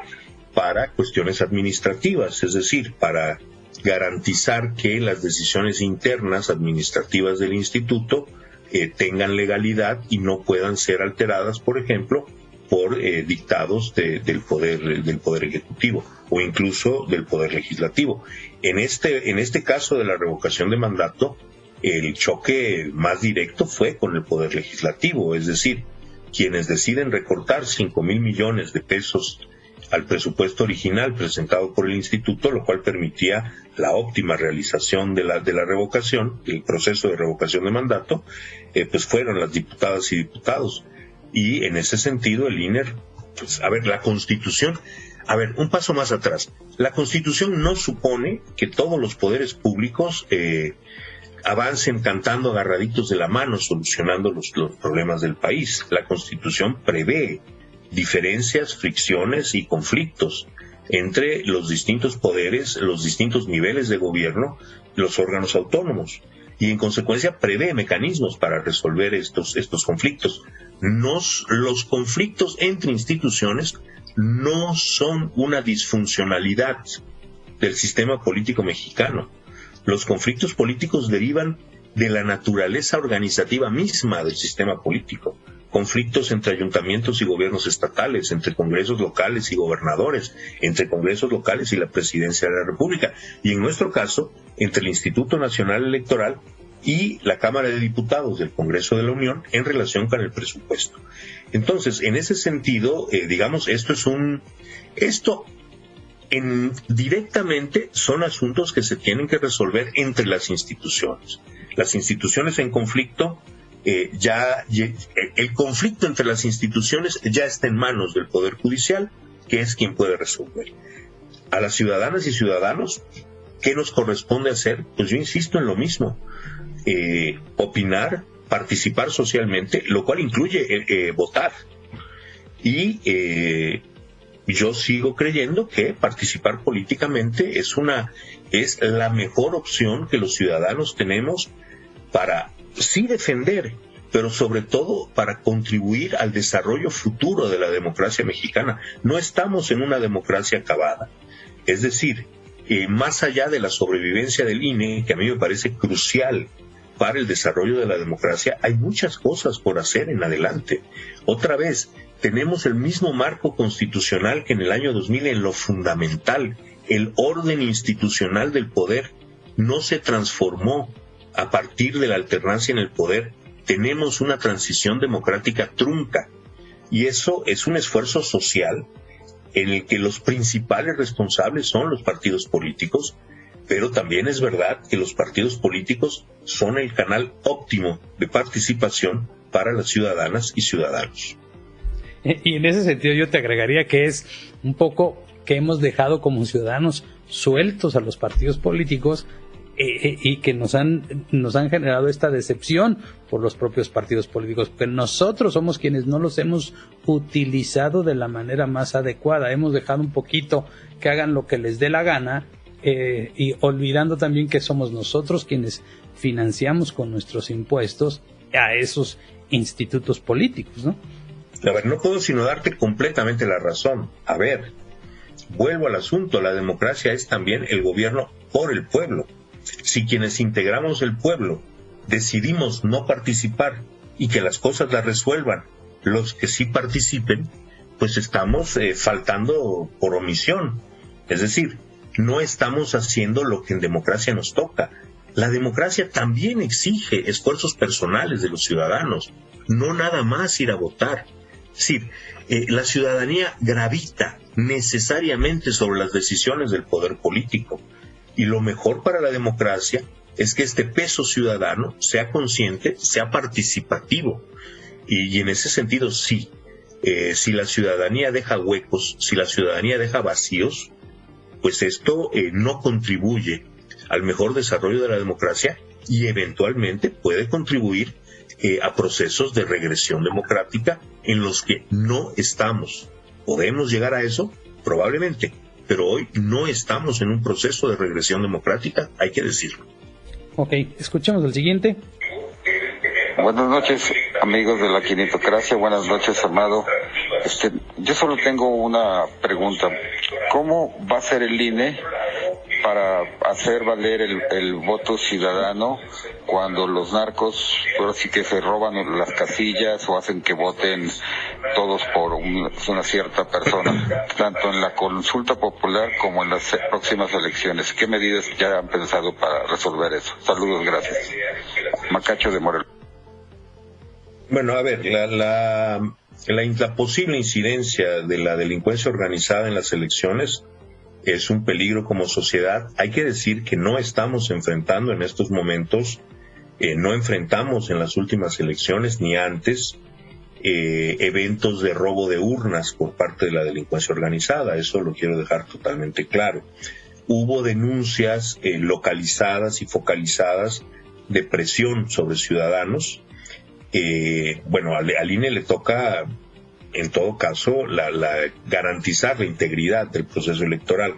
para cuestiones administrativas, es decir, para garantizar que las decisiones internas administrativas del instituto tengan legalidad y no puedan ser alteradas, por ejemplo, por dictados del poder ejecutivo o incluso del poder legislativo. En este caso de la revocación de mandato, el choque más directo fue con el poder legislativo, es decir, quienes deciden recortar 5,000 millones de pesos al presupuesto original presentado por el instituto, lo cual permitía la óptima realización de la revocación, el proceso de revocación de mandato, pues fueron las diputadas y diputados. Y en ese sentido el INE, pues a ver, la Constitución, un paso más atrás, la Constitución no supone que todos los poderes públicos avancen cantando agarraditos de la mano, solucionando los problemas del país. La Constitución prevé diferencias, fricciones y conflictos entre los distintos poderes, los distintos niveles de gobierno, los órganos autónomos, y en consecuencia prevé mecanismos para resolver estos conflictos. Los conflictos entre instituciones no son una disfuncionalidad del sistema político mexicano. Los conflictos políticos derivan de la naturaleza organizativa misma del sistema político. Conflictos entre ayuntamientos y gobiernos estatales, entre congresos locales y gobernadores, entre congresos locales y la presidencia de la República, y en nuestro caso, entre el Instituto Nacional Electoral y la Cámara de Diputados del Congreso de la Unión en relación con el presupuesto. Entonces, en ese sentido, directamente son asuntos que se tienen que resolver entre las instituciones. Las instituciones en conflicto, el conflicto entre las instituciones ya está en manos del Poder Judicial, que es quien puede resolver. A las ciudadanas y ciudadanos, ¿qué nos corresponde hacer? Pues yo insisto en lo mismo, opinar, participar socialmente, lo cual incluye votar. Y yo sigo creyendo que participar políticamente es la mejor opción que los ciudadanos tenemos para sí defender, pero sobre todo para contribuir al desarrollo futuro de la democracia mexicana. No estamos en una democracia acabada. Es decir, más allá de la sobrevivencia del INE, que a mí me parece crucial preocupar el desarrollo de la democracia, hay muchas cosas por hacer en adelante. Otra vez, tenemos el mismo marco constitucional que en el año 2000 en lo fundamental. El orden institucional del poder no se transformó a partir de la alternancia en el poder. Tenemos una transición democrática trunca, y eso es un esfuerzo social en el que los principales responsables son los partidos políticos, pero también es verdad que los partidos políticos son el canal óptimo de participación para las ciudadanas y ciudadanos. Y en ese sentido yo te agregaría que es un poco que hemos dejado como ciudadanos sueltos a los partidos políticos y que nos han generado esta decepción por los propios partidos políticos, porque nosotros somos quienes no los hemos utilizado de la manera más adecuada. Hemos dejado un poquito que hagan lo que les dé la gana, y olvidando también que somos nosotros quienes financiamos con nuestros impuestos a esos institutos políticos, ¿no? A ver, no puedo sino darte completamente la razón. A ver, vuelvo al asunto, la democracia es también el gobierno por el pueblo. Si quienes integramos el pueblo decidimos no participar y que las cosas las resuelvan los que sí participen, pues estamos faltando por omisión. Es decir, no estamos haciendo lo que en democracia nos toca. La democracia también exige esfuerzos personales de los ciudadanos, no nada más ir a votar. Es decir, la ciudadanía gravita necesariamente sobre las decisiones del poder político, y lo mejor para la democracia es que este peso ciudadano sea consciente, sea participativo, y en ese sentido sí, si la ciudadanía deja huecos, si la ciudadanía deja vacíos, pues esto no contribuye al mejor desarrollo de la democracia y eventualmente puede contribuir a procesos de regresión democrática en los que no estamos. ¿Podemos llegar a eso? Probablemente, pero hoy no estamos en un proceso de regresión democrática, hay que decirlo. Ok, escuchemos el siguiente. Buenas noches, amigos de la Quinitocracia. Buenas noches, Amado. Yo solo tengo una pregunta. ¿Cómo va a ser el INE para hacer valer el voto ciudadano cuando los narcos, ahora sí que se roban las casillas o hacen que voten todos por una cierta persona, tanto en la consulta popular como en las próximas elecciones? ¿Qué medidas ya han pensado para resolver eso? Saludos, gracias. Macacho de Morelos. Bueno, a ver, la posible incidencia de la delincuencia organizada en las elecciones es un peligro como sociedad. Hay que decir que no estamos enfrentando en estos momentos, no enfrentamos en las últimas elecciones ni antes eventos de robo de urnas por parte de la delincuencia organizada. Eso lo quiero dejar totalmente claro. Hubo denuncias localizadas y focalizadas de presión sobre ciudadanos. Bueno, al INE le toca, en todo caso, garantizar la integridad del proceso electoral.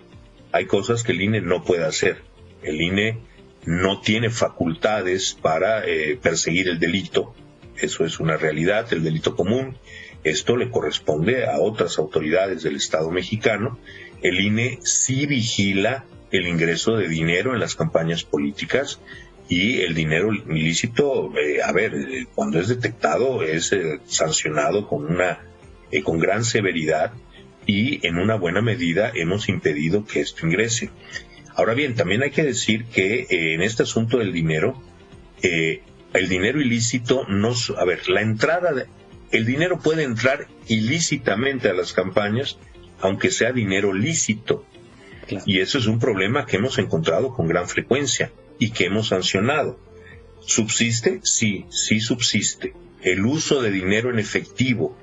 Hay cosas que el INE no puede hacer. El INE no tiene facultades para perseguir el delito. Eso es una realidad, el delito común. Esto le corresponde a otras autoridades del Estado mexicano. El INE sí vigila el ingreso de dinero en las campañas políticas. Y el dinero ilícito, cuando es detectado es sancionado con gran severidad, y en una buena medida hemos impedido que esto ingrese. Ahora bien, también hay que decir que en este asunto del dinero, el dinero ilícito el dinero puede entrar ilícitamente a las campañas, aunque sea dinero lícito. Claro. Y eso es un problema que hemos encontrado con gran frecuencia y que hemos sancionado. ¿Subsiste? Sí subsiste. El uso de dinero en efectivo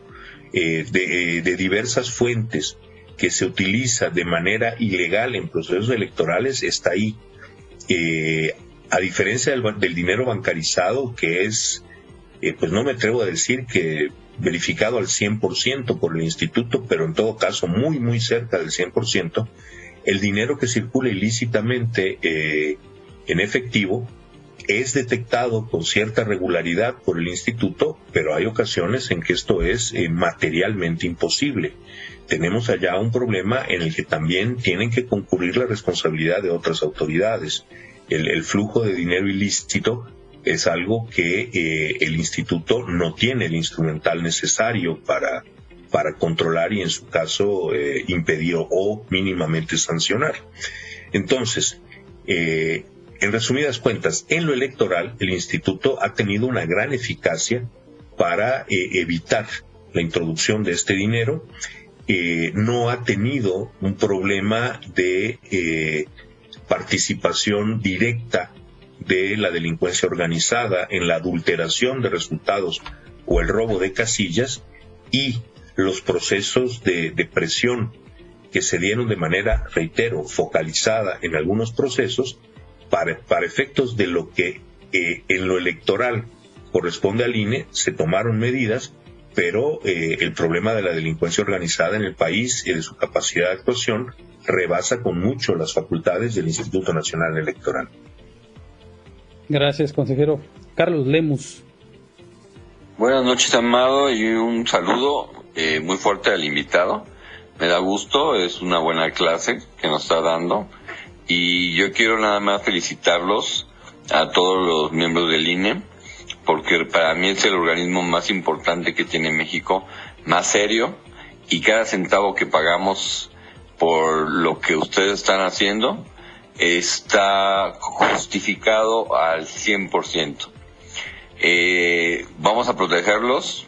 de diversas fuentes que se utiliza de manera ilegal en procesos electorales está ahí. A diferencia del dinero bancarizado, que es, pues no me atrevo a decir que verificado al 100% por el instituto, pero en todo caso muy, muy cerca del 100%, el dinero que circula ilícitamente en efectivo es detectado con cierta regularidad por el instituto, pero hay ocasiones en que esto es materialmente imposible. Tenemos allá un problema en el que también tienen que concurrir la responsabilidad de otras autoridades. El flujo de dinero ilícito es algo que el instituto no tiene el instrumental necesario para controlar y en su caso impedir o mínimamente sancionar. Entonces, en resumidas cuentas, en lo electoral el instituto ha tenido una gran eficacia para evitar la introducción de este dinero. No ha tenido un problema de participación directa de la delincuencia organizada en la adulteración de resultados o el robo de casillas, y los procesos de presión que se dieron de manera, reitero, focalizada en algunos procesos para efectos de lo que en lo electoral corresponde al INE, se tomaron medidas, pero el problema de la delincuencia organizada en el país y de su capacidad de actuación rebasa con mucho las facultades del Instituto Nacional Electoral. Gracias, consejero. Carlos Lemus. Buenas noches, Amado, y un saludo muy fuerte al invitado. Me da gusto, es una buena clase que nos está dando, y yo quiero nada más felicitarlos a todos los miembros del INE, porque para mí es el organismo más importante que tiene México, más serio, y cada centavo que pagamos por lo que ustedes están haciendo está justificado al 100%. Vamos a protegerlos,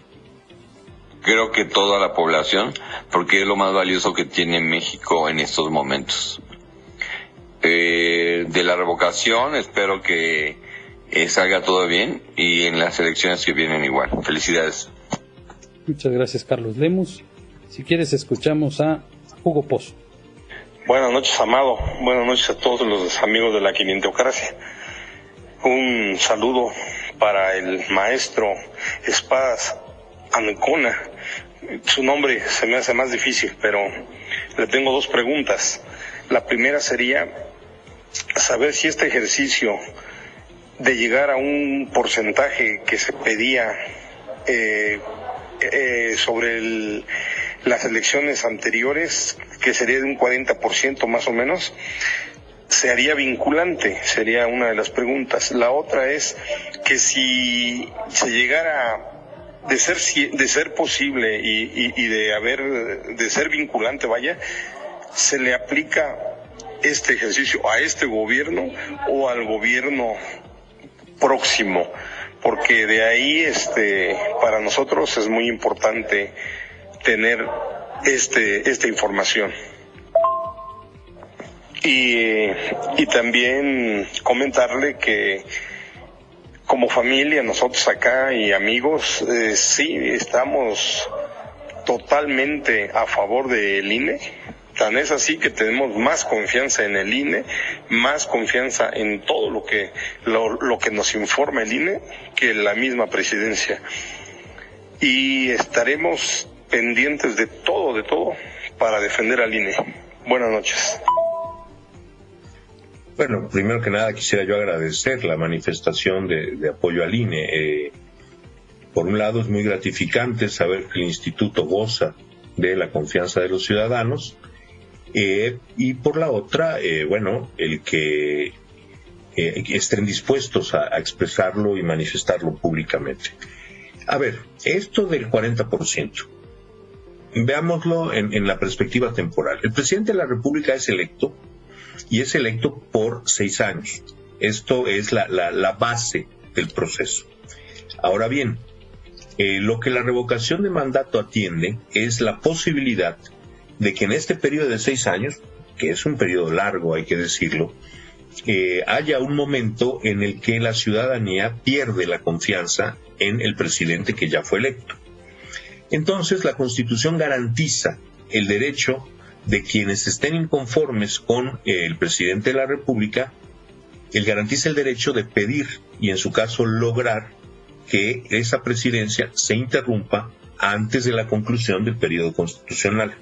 creo que toda la población, porque es lo más valioso que tiene México en estos momentos. De la revocación, espero que salga todo bien, y en las elecciones que vienen igual. Felicidades. Muchas gracias, Carlos Lemus. Si quieres, escuchamos a Hugo Pozo. Buenas noches, Amado. Buenas noches a todos los amigos de la Quinientocracia. Un saludo para el maestro Espadas Ancona. Su nombre se me hace más difícil, pero le tengo dos preguntas. La primera sería saber si este ejercicio de llegar a un porcentaje que se pedía sobre las elecciones anteriores, que sería de un 40% más o menos, se haría vinculante, sería una de las preguntas. La otra es que si se llegara de ser posible y de ser vinculante, vaya, se le aplica este ejercicio a este gobierno o al gobierno próximo, porque de ahí para nosotros es muy importante tener esta información. Y también comentarle que como familia, nosotros acá y amigos, sí estamos totalmente a favor del INE. Tan es así que tenemos más confianza en el INE, más confianza en todo lo que nos informa el INE que la misma presidencia. Y estaremos pendientes de todo para defender al INE. Buenas noches. Bueno, primero que nada quisiera yo agradecer la manifestación de apoyo al INE. Por un lado es muy gratificante saber que el instituto goza de la confianza de los ciudadanos, y por la otra, el que estén dispuestos a expresarlo y manifestarlo públicamente. A ver, esto del 40%, veámoslo en la perspectiva temporal. El presidente de la República es electo, y es electo por 6 años. Esto es la base del proceso. Ahora bien, lo que la revocación de mandato atiende es la posibilidad de que en este periodo de 6 años, que es un periodo largo, hay que decirlo, haya un momento en el que la ciudadanía pierde la confianza en el presidente que ya fue electo. Entonces, la Constitución garantiza el derecho de quienes estén inconformes con el presidente de la República, él garantiza el derecho de pedir y en su caso lograr que esa presidencia se interrumpa antes de la conclusión del periodo constitucional.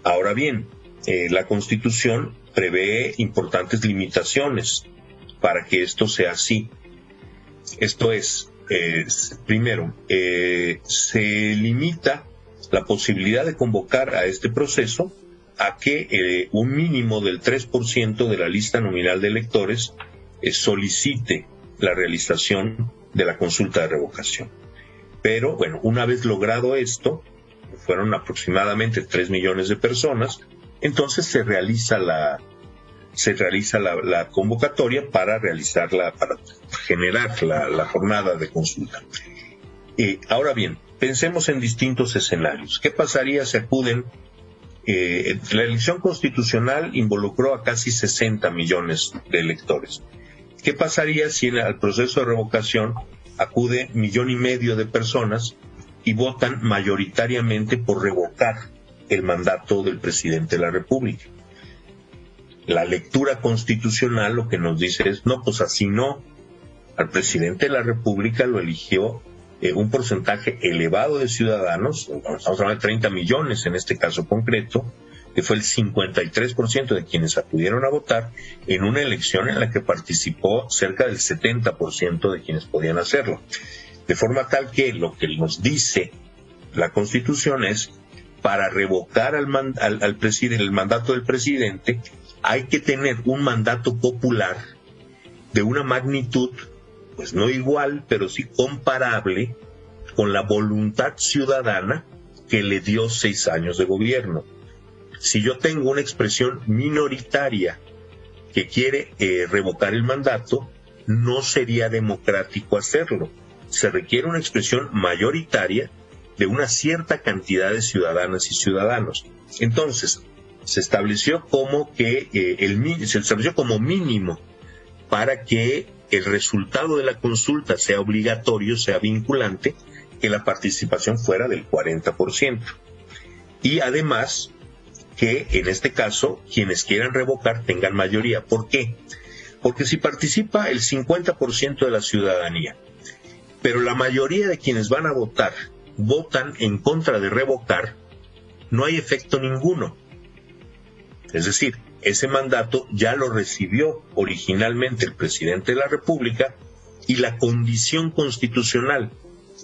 Ahora bien, la Constitución prevé importantes limitaciones para que esto sea así. Esto es, primero, se limita la posibilidad de convocar a este proceso a que un mínimo del 3% de la lista nominal de electores solicite la realización de la consulta de revocación. Pero bueno, una vez logrado esto, fueron aproximadamente 3 millones de personas, entonces se realiza la convocatoria para generar la jornada de consulta. Ahora bien, pensemos en distintos escenarios. ¿Qué pasaría si acuden? La elección constitucional involucró a casi 60 millones de electores. ¿Qué pasaría si al proceso de revocación acude 1,5 millones de personas y votan mayoritariamente por revocar el mandato del presidente de la República? La lectura constitucional lo que nos dice es, no, pues así no. Al presidente de la República lo eligió un porcentaje elevado de ciudadanos, estamos hablando de 30 millones en este caso concreto, que fue el 53% de quienes acudieron a votar en una elección en la que participó cerca del 70% de quienes podían hacerlo. De forma tal que lo que nos dice la Constitución es, para revocar el mandato del presidente, hay que tener un mandato popular de una magnitud, pues no igual, pero sí comparable con la voluntad ciudadana que le dio 6 años de gobierno. Si yo tengo una expresión minoritaria que quiere revocar el mandato, no sería democrático hacerlo. Se requiere una expresión mayoritaria de una cierta cantidad de ciudadanas y ciudadanos. Entonces, se estableció como mínimo para que el resultado de la consulta sea obligatorio, sea vinculante, que la participación fuera del 40%. Y además, que en este caso, quienes quieran revocar tengan mayoría. ¿Por qué? Porque si participa el 50% de la ciudadanía, pero la mayoría de quienes van a votar votan en contra de revocar, no hay efecto ninguno. Es decir, ese mandato ya lo recibió originalmente el presidente de la República y la condición constitucional,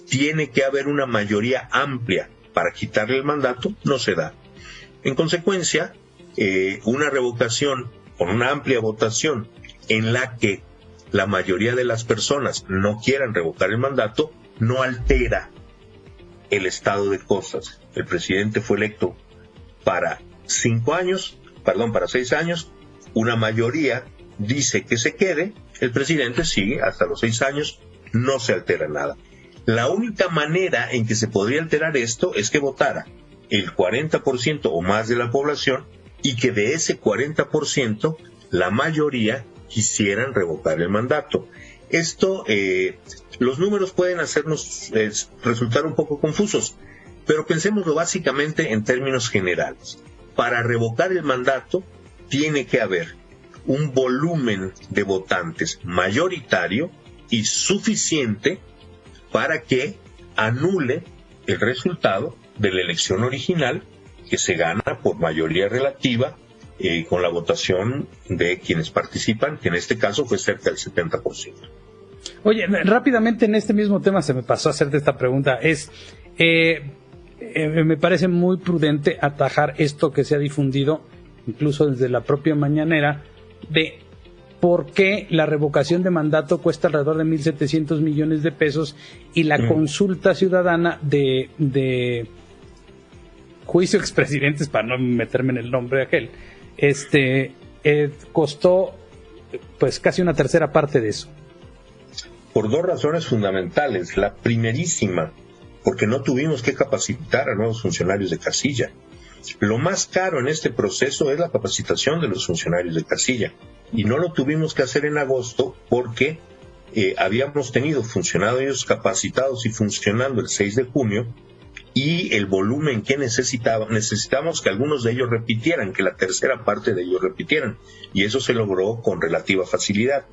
tiene que haber una mayoría amplia para quitarle el mandato, no se da. En consecuencia, una revocación con una amplia votación en la que la mayoría de las personas no quieran revocar el mandato, no altera el estado de cosas. El presidente fue electo para 6 años, una mayoría dice que se quede, el presidente sigue hasta los 6 años, no se altera nada. La única manera en que se podría alterar esto es que votara el 40% o más de la población y que de ese 40% la mayoría quisieran revocar el mandato. Esto, los números pueden hacernos resultar un poco confusos, pero pensémoslo básicamente en términos generales. Para revocar el mandato tiene que haber un volumen de votantes mayoritario y suficiente para que anule el resultado de la elección original, que se gana por mayoría relativa con la votación de quienes participan, que en este caso fue cerca del 70%. Oye, rápidamente en este mismo tema se me pasó a hacerte esta pregunta. Me parece muy prudente atajar esto que se ha difundido, incluso desde la propia mañanera, de por qué la revocación de mandato cuesta alrededor de 1,700 millones de pesos y la consulta ciudadana de juicio expresidentes, para no meterme en el nombre de aquel, costó pues casi una tercera parte de eso. Por 2 razones fundamentales. La primerísima, porque no tuvimos que capacitar a nuevos funcionarios de casilla. Lo más caro en este proceso es la capacitación de los funcionarios de casilla, y no lo tuvimos que hacer en agosto porque habíamos tenido funcionarios capacitados y funcionando el 6 de junio, y el volumen que necesitamos que algunos de ellos repitieran, que la tercera parte de ellos repitieran, y eso se logró con relativa facilidad,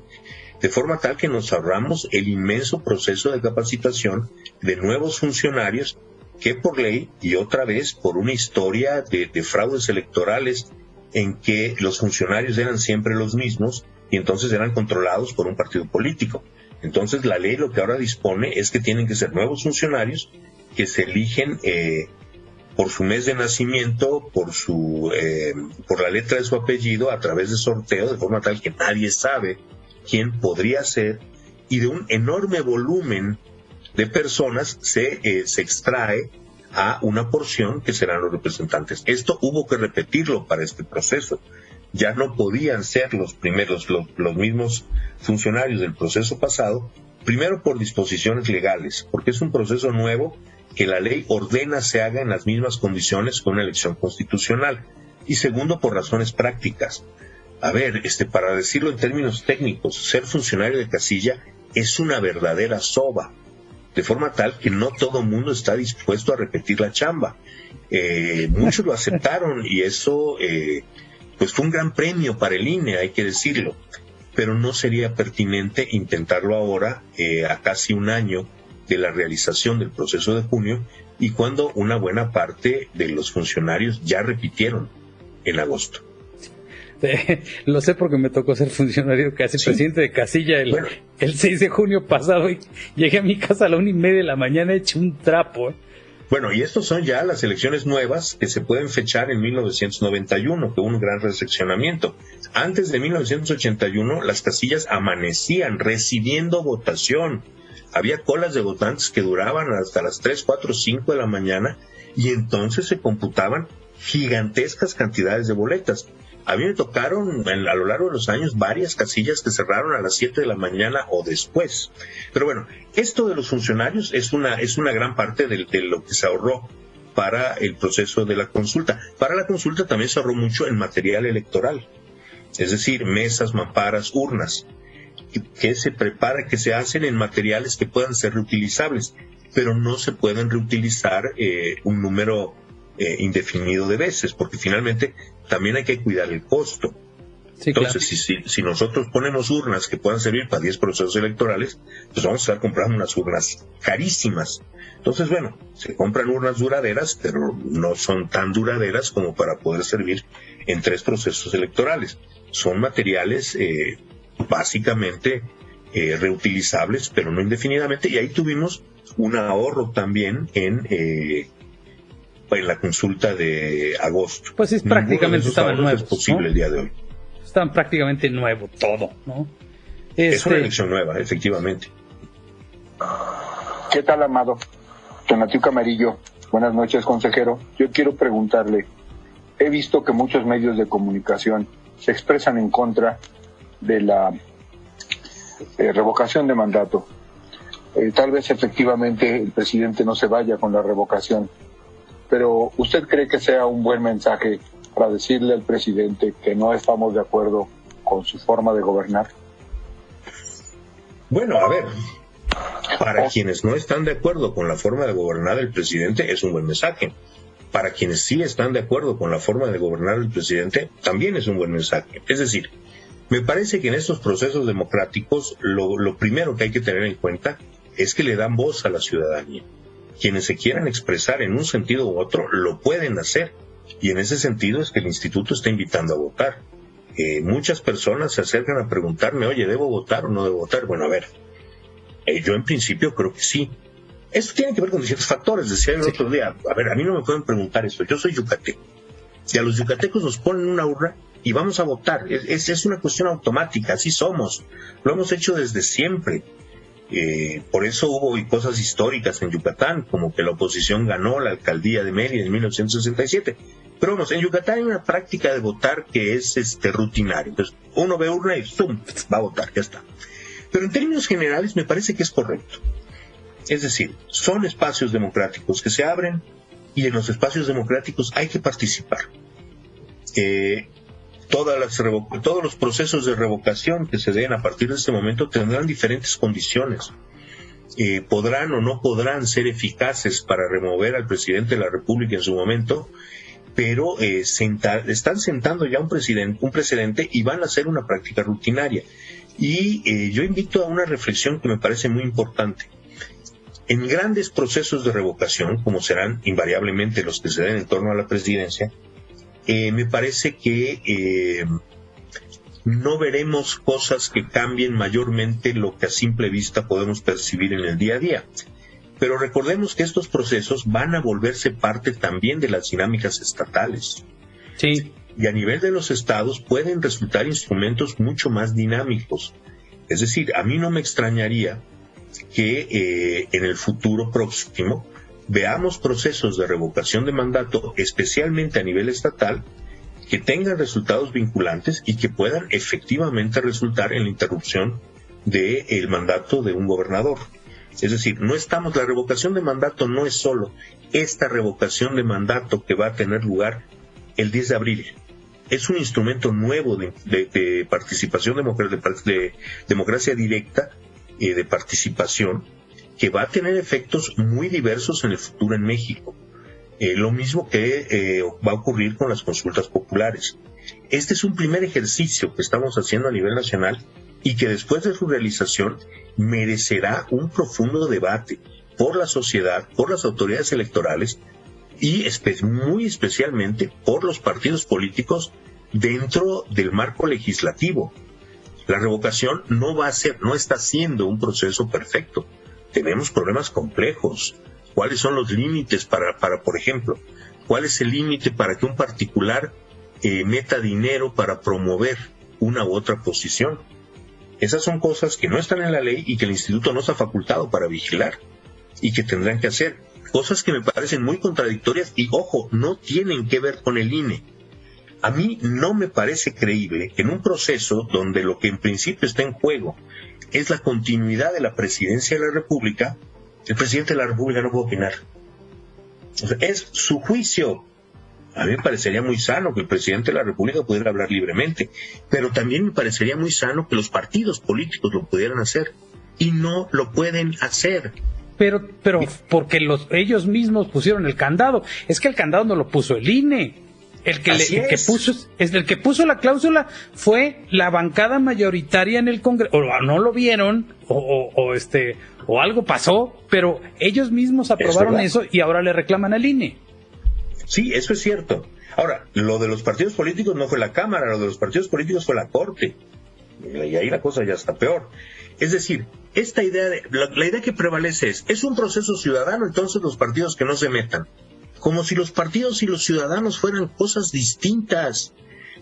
de forma tal que nos ahorramos el inmenso proceso de capacitación de nuevos funcionarios que por ley, y otra vez por una historia de fraudes electorales en que los funcionarios eran siempre los mismos y entonces eran controlados por un partido político. Entonces la ley lo que ahora dispone es que tienen que ser nuevos funcionarios que se eligen por su mes de nacimiento, por la letra de su apellido, a través de sorteo, de forma tal que nadie sabe quién podría ser y de un enorme volumen de personas se extrae a una porción que serán los representantes. Esto hubo que repetirlo para este proceso. Ya no podían ser los primeros, los mismos funcionarios del proceso pasado, primero por disposiciones legales, porque es un proceso nuevo que la ley ordena se haga en las mismas condiciones que una elección constitucional, y segundo por razones prácticas. A ver, para decirlo en términos técnicos, ser funcionario de casilla es una verdadera soba, de forma tal que no todo mundo está dispuesto a repetir la chamba. Muchos lo aceptaron y eso pues fue un gran premio para el INE, hay que decirlo, pero no sería pertinente intentarlo ahora, a casi un año de la realización del proceso de junio, y cuando una buena parte de los funcionarios ya repitieron en agosto. Lo sé porque me tocó ser funcionario casi presidente de casilla el 6 de junio pasado, y llegué a mi casa a la 1:30 de la mañana hecho un trapo. Bueno, y estos son ya las elecciones nuevas que se pueden fechar en 1991, que hubo un gran reseccionamiento. Antes de 1981, las casillas amanecían recibiendo votación. Había colas de votantes que duraban hasta las 3, 4, 5 de la mañana, y entonces se computaban gigantescas cantidades de boletas. A mí me tocaron a lo largo de los años varias casillas que cerraron a las 7 de la mañana o después. Pero bueno, esto de los funcionarios es una gran parte de lo que se ahorró para el proceso de la consulta. Para la consulta también se ahorró mucho en material electoral, es decir, mesas, mamparas, urnas, que se prepara, que se hacen en materiales que puedan ser reutilizables, pero no se pueden reutilizar un número indefinido de veces, porque finalmente también hay que cuidar el costo. Sí, entonces, claro. si nosotros ponemos urnas que puedan servir para 10 procesos electorales, pues vamos a estar comprando unas urnas carísimas. Entonces, bueno, se compran urnas duraderas, pero no son tan duraderas como para poder servir en 3 procesos electorales. Son materiales básicamente reutilizables, pero no indefinidamente, y ahí tuvimos un ahorro también en la consulta de agosto. Pues es prácticamente estaba nuevo. Es posible, ¿no? El día de hoy. Estaban prácticamente nuevo todo, ¿no? Es una elección nueva, efectivamente. ¿Qué tal, Amado? Tonatiu Camarillo. Buenas noches, consejero. Yo quiero preguntarle, he visto que muchos medios de comunicación se expresan en contra de la revocación de mandato. Tal vez efectivamente el presidente no se vaya con la revocación, pero ¿usted cree que sea un buen mensaje para decirle al presidente que no estamos de acuerdo con su forma de gobernar? Bueno, a ver, para quienes no están de acuerdo con la forma de gobernar del presidente es un buen mensaje. Para quienes sí están de acuerdo con la forma de gobernar del presidente también es un buen mensaje. Es decir, me parece que en estos procesos democráticos lo primero que hay que tener en cuenta es que le dan voz a la ciudadanía. Quienes se quieran expresar en un sentido u otro lo pueden hacer, y en ese sentido es que el instituto está invitando a votar. Muchas personas se acercan a preguntarme, oye, ¿debo votar o no debo votar? Bueno, a ver, yo en principio creo que sí. Esto tiene que ver con ciertos factores. Decía el otro día, a ver, a mí no me pueden preguntar esto, yo soy yucateco. Si a los yucatecos nos ponen una urna y vamos a votar, es una cuestión automática, así somos, lo hemos hecho desde siempre. Por eso hubo cosas históricas en Yucatán, como que la oposición ganó la alcaldía de Mérida en 1967. Pero vamos, en Yucatán hay una práctica de votar que es rutinaria. Entonces, uno ve urna y ¡zum!, va a votar, ya está. Pero en términos generales me parece que es correcto. Es decir, son espacios democráticos que se abren, y en los espacios democráticos hay que participar. Todos los procesos de revocación que se den a partir de este momento tendrán diferentes condiciones. Podrán o no podrán ser eficaces para remover al presidente de la República en su momento, pero están sentando ya un precedente y van a ser una práctica rutinaria. Y yo invito a una reflexión que me parece muy importante. En grandes procesos de revocación, como serán invariablemente los que se den en torno a la presidencia, me parece que no veremos cosas que cambien mayormente lo que a simple vista podemos percibir en el día a día. Pero recordemos que estos procesos van a volverse parte también de las dinámicas estatales. Sí. Y a nivel de los estados pueden resultar instrumentos mucho más dinámicos. Es decir, a mí no me extrañaría que en el futuro próximo veamos procesos de revocación de mandato, especialmente a nivel estatal, que tengan resultados vinculantes y que puedan efectivamente resultar en la interrupción del mandato de un gobernador. Es decir, la revocación de mandato no es solo esta revocación de mandato que va a tener lugar el 10 de abril. Es un instrumento nuevo de participación de democracia directa, de participación, que va a tener efectos muy diversos en el futuro en México. Lo mismo que va a ocurrir con las consultas populares. Este es un primer ejercicio que estamos haciendo a nivel nacional y que después de su realización merecerá un profundo debate por la sociedad, por las autoridades electorales y muy especialmente por los partidos políticos dentro del marco legislativo. La revocación no está siendo un proceso perfecto. Tenemos problemas complejos. ¿Cuáles son los límites para por ejemplo, cuál es el límite para que un particular meta dinero para promover una u otra posición? Esas son cosas que no están en la ley y que el instituto no está facultado para vigilar y que tendrán que hacer. Cosas que me parecen muy contradictorias y, ojo, no tienen que ver con el INE. A mí no me parece creíble que en un proceso donde lo que en principio está en juego es la continuidad de la presidencia de la República, el presidente de la República no puede opinar. O sea, es su juicio. A mí me parecería muy sano que el presidente de la República pudiera hablar libremente, pero también me parecería muy sano que los partidos políticos lo pudieran hacer, y no lo pueden hacer. Pero porque ellos mismos pusieron el candado. Es que el candado no lo puso el INE. El que puso la cláusula fue la bancada mayoritaria en el Congreso. O no lo vieron, o algo pasó, pero ellos mismos aprobaron eso y ahora le reclaman al INE. Sí, eso es cierto. Ahora, lo de los partidos políticos no fue la Cámara, lo de los partidos políticos fue la Corte. Y ahí la cosa ya está peor. Es decir, esta idea la idea que prevalece es un proceso ciudadano, entonces los partidos que no se metan. Como si los partidos y los ciudadanos fueran cosas distintas.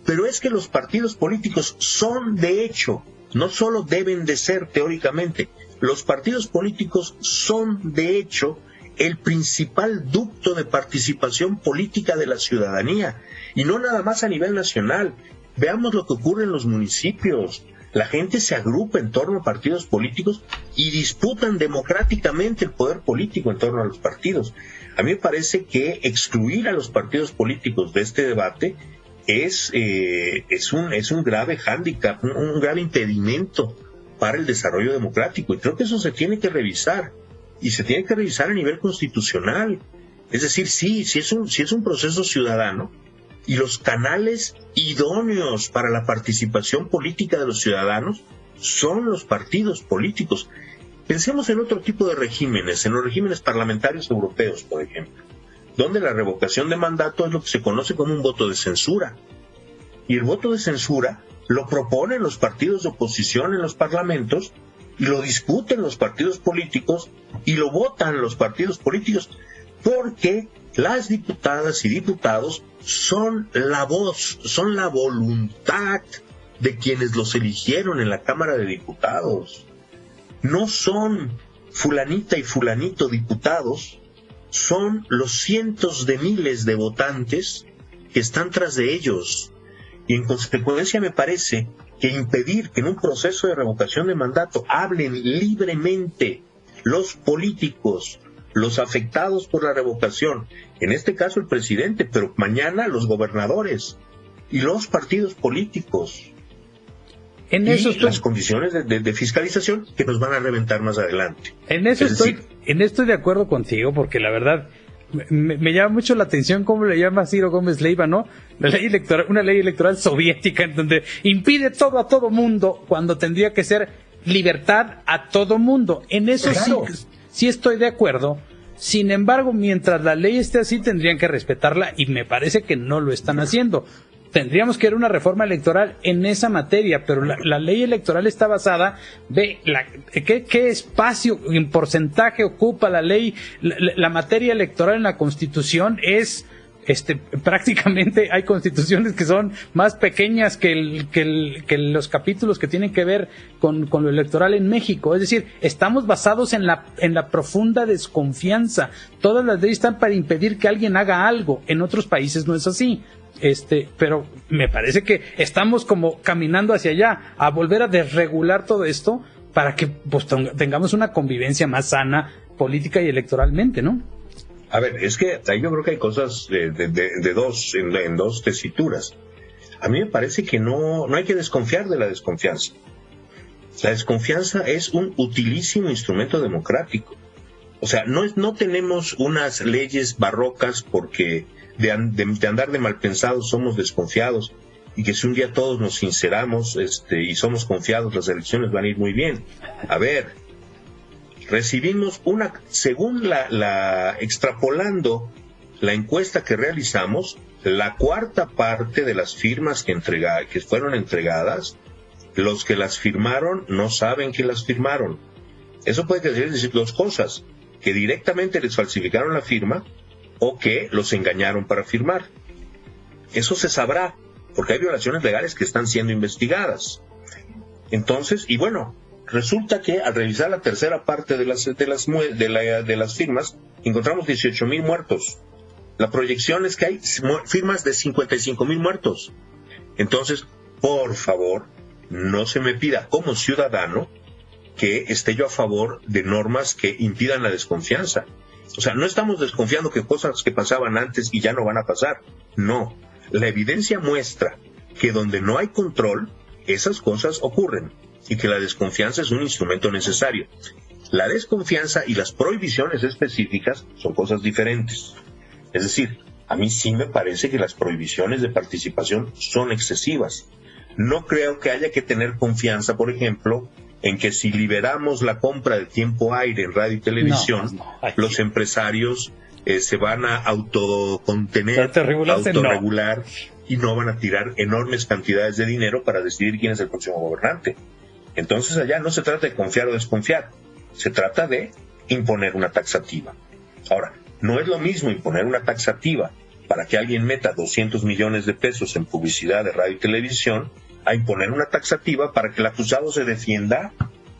Pero es que los partidos políticos son, de hecho, no solo deben de ser teóricamente, los partidos políticos son, de hecho, el principal ducto de participación política de la ciudadanía, y no nada más a nivel nacional. Veamos lo que ocurre en los municipios. La gente se agrupa en torno a partidos políticos y disputan democráticamente el poder político en torno a los partidos. A mí me parece que excluir a los partidos políticos de este debate es un grave hándicap, un grave impedimento para el desarrollo democrático, y creo que eso se tiene que revisar. Y se tiene que revisar a nivel constitucional. Es decir, si es un proceso ciudadano y los canales idóneos para la participación política de los ciudadanos son los partidos políticos. Pensemos en otro tipo de regímenes, en los regímenes parlamentarios europeos, por ejemplo, donde la revocación de mandato es lo que se conoce como un voto de censura. Y el voto de censura lo proponen los partidos de oposición en los parlamentos, y lo discuten los partidos políticos y lo votan los partidos políticos, porque las diputadas y diputados son la voz, son la voluntad de quienes los eligieron en la Cámara de Diputados. No son fulanita y fulanito diputados, son los cientos de miles de votantes que están tras de ellos. Y en consecuencia me parece que impedir que en un proceso de revocación de mandato hablen libremente los políticos, los afectados por la revocación, en este caso el presidente, pero mañana los gobernadores y los partidos políticos, en eso las condiciones de fiscalización que nos van a reventar más adelante. En eso estoy de acuerdo contigo, porque la verdad me llama mucho la atención cómo le llama Ciro Gómez Leiva, ¿no? La ley electoral, una ley electoral soviética en donde impide todo a todo mundo, cuando tendría que ser libertad a todo mundo. En eso claro. Sí estoy de acuerdo. Sin embargo, mientras la ley esté así, tendrían que respetarla, y me parece que no lo están haciendo. Tendríamos que ver una reforma electoral en esa materia, pero la ley electoral está basada, ¿qué espacio en porcentaje ocupa la ley, la materia electoral en la Constitución? Es prácticamente hay constituciones que son más pequeñas que los capítulos que tienen que ver con lo electoral en México. Es decir, estamos basados en la profunda desconfianza. Todas las leyes están para impedir que alguien haga algo. En otros países no es así. Pero me parece que estamos como caminando hacia allá, a volver a desregular todo esto para que pues, tengamos una convivencia más sana política y electoralmente, ¿no? A ver, es que ahí yo creo que hay cosas en dos tesituras. A mí me parece que no hay que desconfiar de la desconfianza. La desconfianza es un utilísimo instrumento democrático. O sea, no tenemos unas leyes barrocas porque de andar de malpensados somos desconfiados, y que si un día todos nos sinceramos y somos confiados, las elecciones van a ir muy bien. A ver, recibimos según extrapolando la encuesta que realizamos, la cuarta parte de las firmas que fueron entregadas, los que las firmaron no saben que las firmaron. Eso puede decir dos cosas: que directamente les falsificaron la firma o que los engañaron para firmar. Eso se sabrá, porque hay violaciones legales que están siendo investigadas. Entonces, y bueno, resulta que al revisar la tercera parte de las firmas, encontramos 18,000 muertos. La proyección es que hay firmas de 55,000 muertos. Entonces, por favor, no se me pida como ciudadano que esté yo a favor de normas que impidan la desconfianza. O sea, no estamos desconfiando que cosas que pasaban antes y ya no van a pasar. No. La evidencia muestra que donde no hay control, esas cosas ocurren, y que la desconfianza es un instrumento necesario. La desconfianza y las prohibiciones específicas son cosas diferentes. Es decir, a mí sí me parece que las prohibiciones de participación son excesivas. No creo que haya que tener confianza, por ejemplo, en que si liberamos la compra de tiempo aire en radio y televisión, los empresarios se van a autocontener, autorregular, y no van a tirar enormes cantidades de dinero para decidir quién es el próximo gobernante. Entonces allá no se trata de confiar o desconfiar, se trata de imponer una taxativa. Ahora, no es lo mismo imponer una taxativa para que alguien meta 200 millones de pesos en publicidad de radio y televisión a imponer una taxativa para que el acusado se defienda.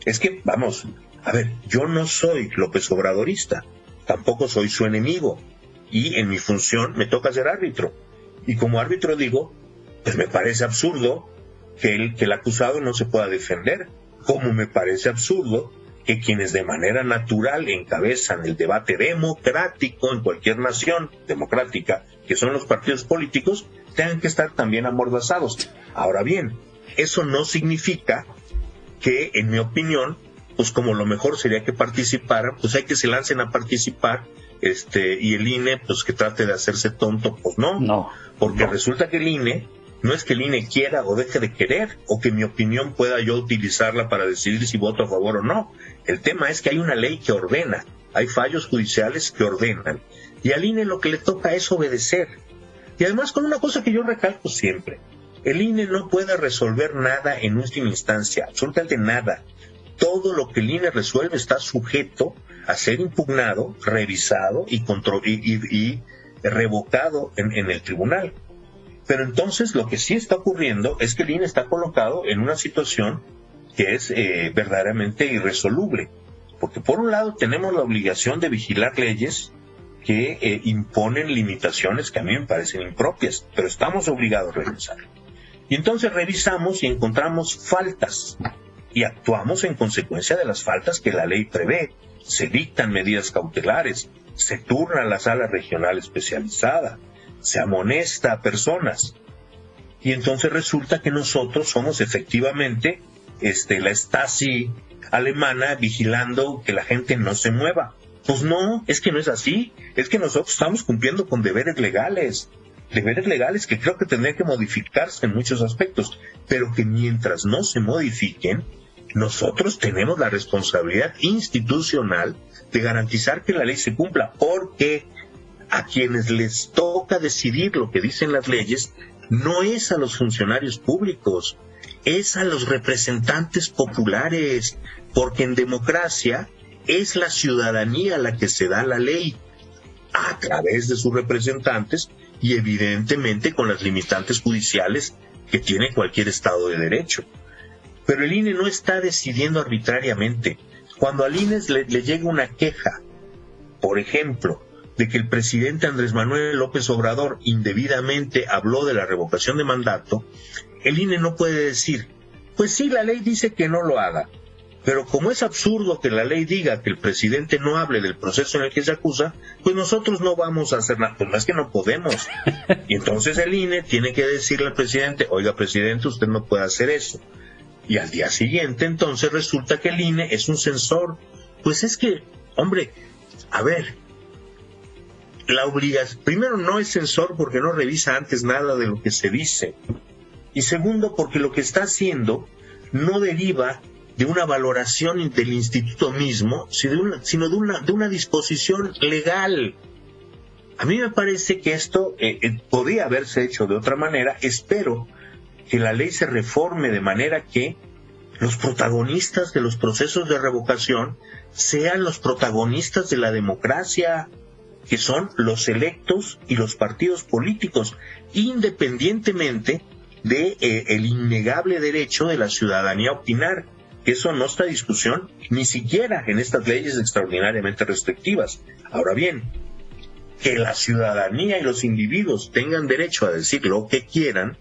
Es que, vamos, a ver, yo no soy López Obradorista, tampoco soy su enemigo, y en mi función me toca ser árbitro. Y como árbitro digo, pues me parece absurdo que el acusado no se pueda defender, como me parece absurdo que quienes de manera natural encabezan el debate democrático en cualquier nación democrática, que son los partidos políticos, tengan que estar también amordazados. Ahora bien, eso no significa que, en mi opinión, pues como lo mejor sería que participaran, pues hay que se lancen a participar, y el INE, pues que trate de hacerse tonto, pues no. Porque resulta que el INE, no es que el INE quiera o deje de querer, o que mi opinión pueda yo utilizarla para decidir si voto a favor o no. El tema es que hay una ley que ordena, hay fallos judiciales que ordenan, y al INE lo que le toca es obedecer. Y además con una cosa que yo recalco siempre: el INE no puede resolver nada en última instancia, absolutamente nada. Todo lo que el INE resuelve está sujeto a ser impugnado, revisado y revocado en el tribunal. Pero entonces lo que sí está ocurriendo es que el INE está colocado en una situación que es verdaderamente irresoluble. Porque por un lado tenemos la obligación de vigilar leyes que imponen limitaciones que a mí me parecen impropias, pero estamos obligados a revisar. Y entonces revisamos y encontramos faltas, y actuamos en consecuencia de las faltas que la ley prevé. Se dictan medidas cautelares, se turna la sala regional especializada, se amonesta a personas, y entonces resulta que nosotros somos efectivamente la Stasi alemana vigilando que la gente no se mueva. Pues no, es que no es así, es que nosotros estamos cumpliendo con deberes legales que creo que tendrían que modificarse en muchos aspectos, pero que mientras no se modifiquen, nosotros tenemos la responsabilidad institucional de garantizar que la ley se cumpla, porque a quienes les toca decidir lo que dicen las leyes no es a los funcionarios públicos, es a los representantes populares, porque en democracia es la ciudadanía la que se da la ley a través de sus representantes, y evidentemente con las limitantes judiciales que tiene cualquier Estado de Derecho. Pero el INE no está decidiendo arbitrariamente. Cuando al INE le llega una queja, por ejemplo, de que el presidente Andrés Manuel López Obrador indebidamente habló de la revocación de mandato, el INE no puede decir, pues sí, la ley dice que no lo haga, pero como es absurdo que la ley diga que el presidente no hable del proceso en el que se acusa, pues nosotros no vamos a hacer nada. Pues no, es que no podemos. Y entonces el INE tiene que decirle al presidente, oiga, presidente, usted no puede hacer eso. Y al día siguiente, entonces, resulta que el INE es un censor. Pues es que, hombre, a ver, la obligación, primero, no es censor porque no revisa antes nada de lo que se dice. Y segundo, porque lo que está haciendo no deriva de una valoración del instituto mismo, sino de una disposición legal. A mí me parece que esto podría haberse hecho de otra manera. Espero que la ley se reforme de manera que los protagonistas de los procesos de revocación sean los protagonistas de la democracia, que son los electos y los partidos políticos, independientemente de el innegable derecho de la ciudadanía a opinar. Eso no está en discusión ni siquiera en estas leyes extraordinariamente restrictivas. Ahora bien, que la ciudadanía y los individuos tengan derecho a decir lo que quieran,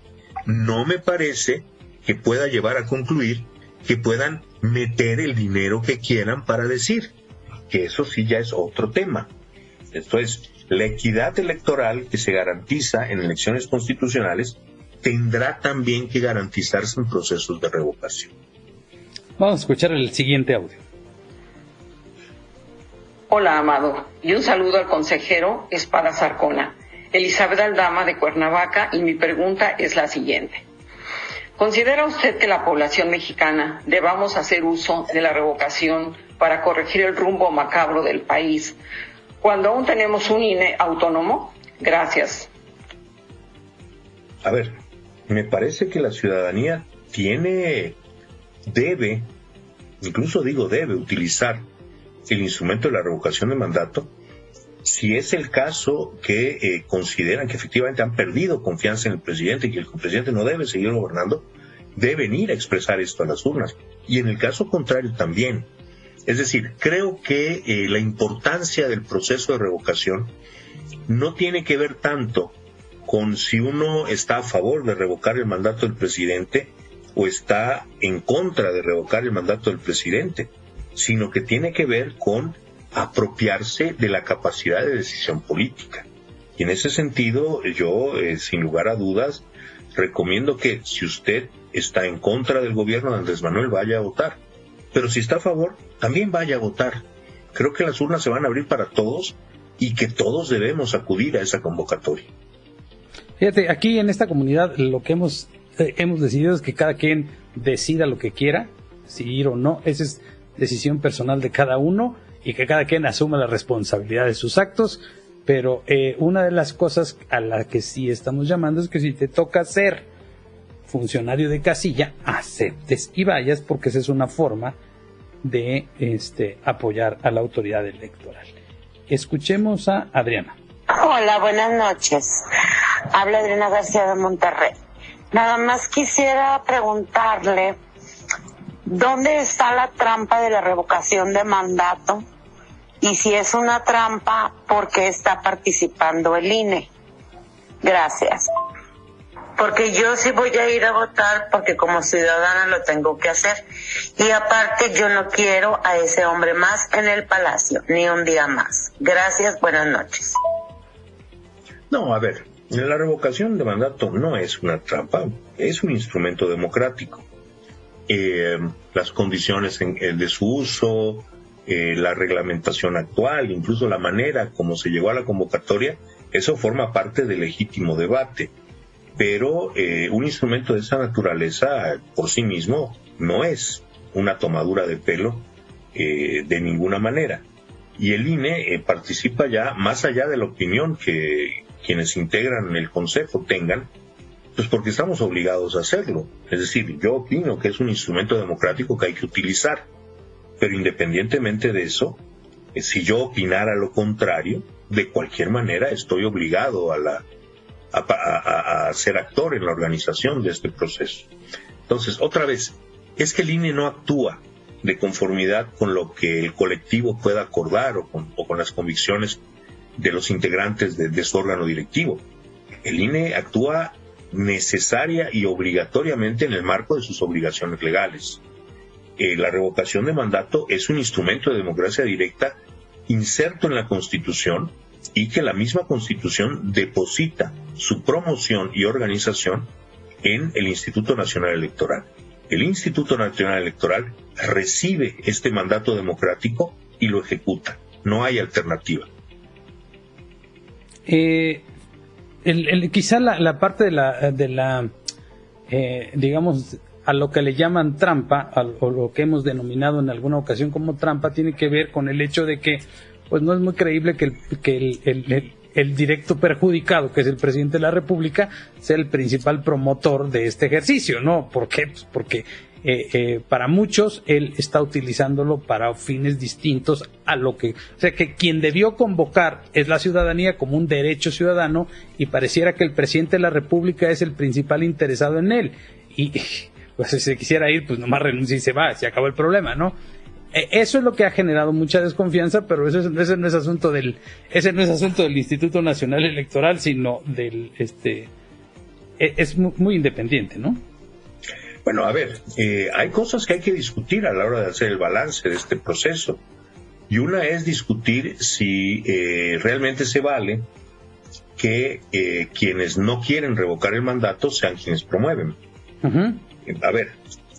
no me parece que pueda llevar a concluir que puedan meter el dinero que quieran para decir, que eso sí ya es otro tema. Esto es, la equidad electoral que se garantiza en elecciones constitucionales tendrá también que garantizarse en procesos de revocación. Vamos a escuchar el siguiente audio. Hola, Amado, y un saludo al consejero Espadas Ancona, Elizabeth Aldama de Cuernavaca, y mi pregunta es la siguiente. ¿Considera usted que la población mexicana debamos hacer uso de la revocación para corregir el rumbo macabro del país cuando aún tenemos un INE autónomo? Gracias. A ver, me parece que la ciudadanía debe utilizar el instrumento de la revocación de mandato si es el caso que consideran que efectivamente han perdido confianza en el presidente y que el presidente no debe seguir gobernando, deben ir a expresar esto a las urnas. Y en el caso contrario también. Es decir, creo que la importancia del proceso de revocación no tiene que ver tanto con si uno está a favor de revocar el mandato del presidente o está en contra de revocar el mandato del presidente, sino que tiene que ver con apropiarse de la capacidad de decisión política. Y en ese sentido, yo, sin lugar a dudas, recomiendo que si usted está en contra del gobierno de Andrés Manuel, vaya a votar. Pero si está a favor, también vaya a votar. Creo que las urnas se van a abrir para todos y que todos debemos acudir a esa convocatoria. Fíjate, aquí en esta comunidad lo que hemos decidido es que cada quien decida lo que quiera, si ir o no. Esa es decisión personal de cada uno y que cada quien asuma la responsabilidad de sus actos. Pero una de las cosas a la que sí estamos llamando es que si te toca ser funcionario de casilla, aceptes y vayas, porque esa es una forma de apoyar a la autoridad electoral. Escuchemos a Adriana. Hola, buenas noches. Habla Adriana García de Monterrey. Nada más quisiera preguntarle, ¿dónde está la trampa de la revocación de mandato? Y si es una trampa, ¿por qué está participando el INE? Gracias. Porque yo sí voy a ir a votar porque como ciudadana lo tengo que hacer. Y aparte yo no quiero a ese hombre más en el palacio, ni un día más. Gracias, buenas noches. No, a ver, la revocación de mandato no es una trampa, es un instrumento democrático. Las condiciones de su uso, la reglamentación actual, incluso la manera como se llegó a la convocatoria, eso forma parte del legítimo debate. Pero un instrumento de esa naturaleza por sí mismo no es una tomadura de pelo de ninguna manera. Y el INE participa ya más allá de la opinión que quienes integran el Consejo tengan, pues porque estamos obligados a hacerlo. Es decir, yo opino que es un instrumento democrático que hay que utilizar. Pero independientemente de eso, si yo opinara lo contrario, de cualquier manera estoy obligado a a ser actor en la organización de este proceso. Entonces, otra vez, es que el INE no actúa de conformidad con lo que el colectivo pueda acordar o con las convicciones de los integrantes de su órgano directivo. El INE actúa necesaria y obligatoriamente en el marco de sus obligaciones legales. La revocación de mandato es un instrumento de democracia directa inserto en la Constitución y que la misma Constitución deposita su promoción y organización en el Instituto Nacional Electoral. El Instituto Nacional Electoral recibe este mandato democrático y lo ejecuta. No hay alternativa. Quizá la parte de la digamos, a lo que le llaman trampa, o lo que hemos denominado en alguna ocasión como trampa, tiene que ver con el hecho de que pues no es muy creíble que el directo perjudicado, que es el presidente de la República, sea el principal promotor de este ejercicio, ¿no? ¿Por qué? Pues porque para muchos él está utilizándolo para fines distintos a lo que... O sea, que quien debió convocar es la ciudadanía como un derecho ciudadano, y pareciera que el presidente de la República es el principal interesado en él. Y pues si se quisiera ir, pues nomás renuncia y se va, se acabó el problema, ¿no? Eso es lo que ha generado mucha desconfianza, pero ese no es asunto del Instituto Nacional Electoral, sino del es muy independiente, ¿no? Bueno, a ver, hay cosas que hay que discutir a la hora de hacer el balance de este proceso, y una es discutir si realmente se vale que quienes no quieren revocar el mandato sean quienes promueven. Uh-huh. A ver,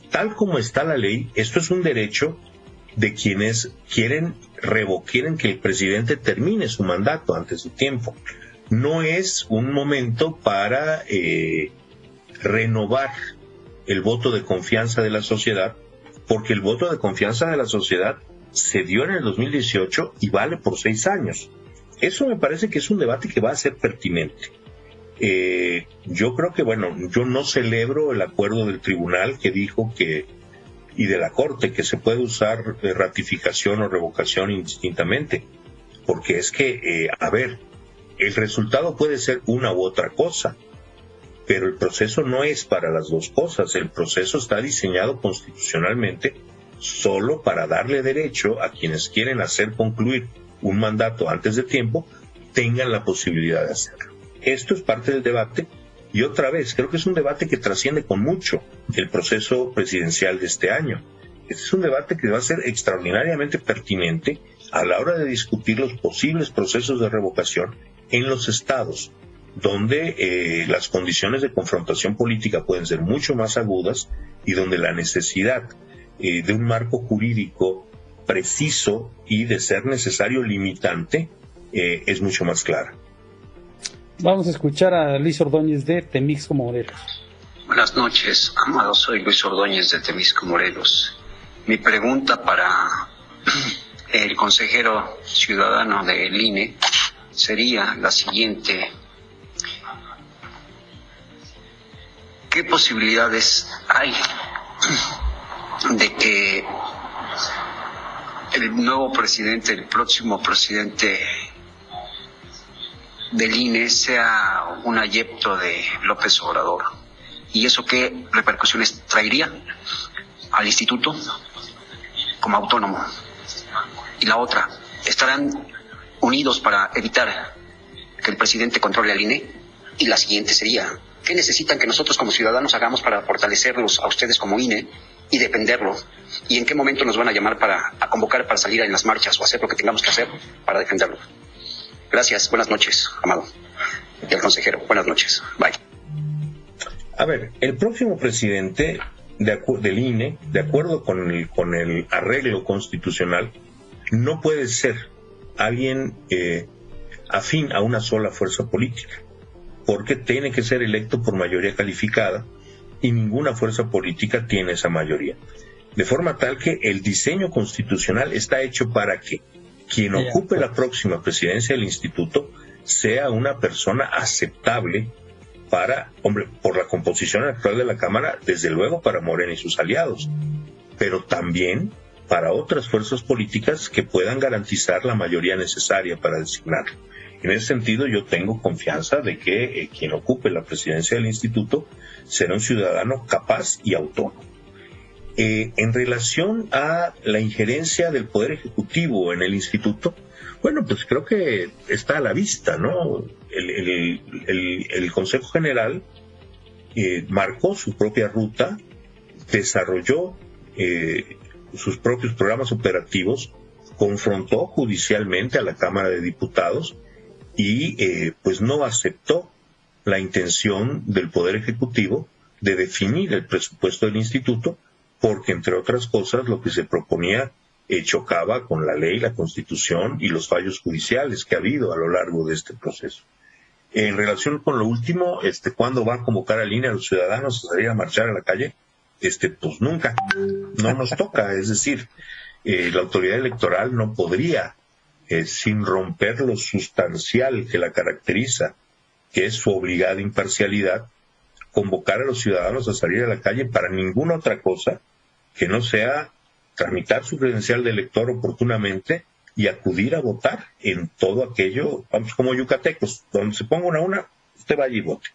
tal como está la ley, esto es un derecho de quienes quieren que el presidente termine su mandato antes de tiempo. No es un momento para renovar el voto de confianza de la sociedad, porque el voto de confianza de la sociedad se dio en el 2018 y vale por 6 años. Eso me parece que es un debate que va a ser pertinente. Yo creo que, yo no celebro el acuerdo del tribunal que dijo y de la Corte, que se puede usar ratificación o revocación indistintamente, porque es que, el resultado puede ser una u otra cosa, pero el proceso no es para las dos cosas. El proceso está diseñado constitucionalmente solo para darle derecho a quienes quieren hacer concluir un mandato antes de tiempo, tengan la posibilidad de hacerlo. Esto es parte del debate, y otra vez, creo que es un debate que trasciende con mucho el proceso presidencial de este año. Este es un debate que va a ser extraordinariamente pertinente a la hora de discutir los posibles procesos de revocación en los estados, donde las condiciones de confrontación política pueden ser mucho más agudas y donde la necesidad de un marco jurídico preciso y, de ser necesario, limitante, es mucho más clara. Vamos a escuchar a Luis Ordóñez de Temixco, Morelos. Buenas noches, Amado. Soy Luis Ordóñez de Temixco, Morelos. Mi pregunta para el consejero ciudadano del INE sería la siguiente. ¿Qué posibilidades hay de que el nuevo presidente, el próximo presidente del INE, sea un adepto de López Obrador? ¿Y eso qué repercusiones traería al instituto como autónomo? Y la otra, ¿estarán unidos para evitar que el presidente controle al INE? Y la siguiente sería, ¿qué necesitan que nosotros como ciudadanos hagamos para fortalecerlos a ustedes como INE y defenderlo? ¿Y en qué momento nos van a llamar a convocar para salir en las marchas o hacer lo que tengamos que hacer para defenderlo? Gracias, buenas noches, Amado. Y al consejero, buenas noches. Bye. A ver, el próximo presidente del INE, de acuerdo con el arreglo constitucional, no puede ser alguien afín a una sola fuerza política, porque tiene que ser electo por mayoría calificada, y ninguna fuerza política tiene esa mayoría. De forma tal que el diseño constitucional está hecho para que quien ocupe la próxima presidencia del instituto sea una persona aceptable por la composición actual de la Cámara, desde luego para Morena y sus aliados, pero también para otras fuerzas políticas que puedan garantizar la mayoría necesaria para designar. En ese sentido, yo tengo confianza de que quien ocupe la presidencia del instituto será un ciudadano capaz y autónomo. En relación a la injerencia del Poder Ejecutivo en el instituto, bueno, pues creo que está a la vista, ¿no? El Consejo General marcó su propia ruta, desarrolló sus propios programas operativos, confrontó judicialmente a la Cámara de Diputados y pues no aceptó la intención del Poder Ejecutivo de definir el presupuesto del instituto, porque entre otras cosas lo que se proponía chocaba con la ley, la Constitución y los fallos judiciales que ha habido a lo largo de este proceso. En relación con lo último, ¿cuándo va a convocar al INE a los ciudadanos a salir a marchar a la calle? Pues nunca, no nos toca, es decir, la autoridad electoral no podría, sin romper lo sustancial que la caracteriza, que es su obligada imparcialidad, convocar a los ciudadanos a salir a la calle para ninguna otra cosa que no sea tramitar su credencial de elector oportunamente y acudir a votar en todo aquello, vamos, como yucatecos, donde se ponga una urna, usted vaya y vote.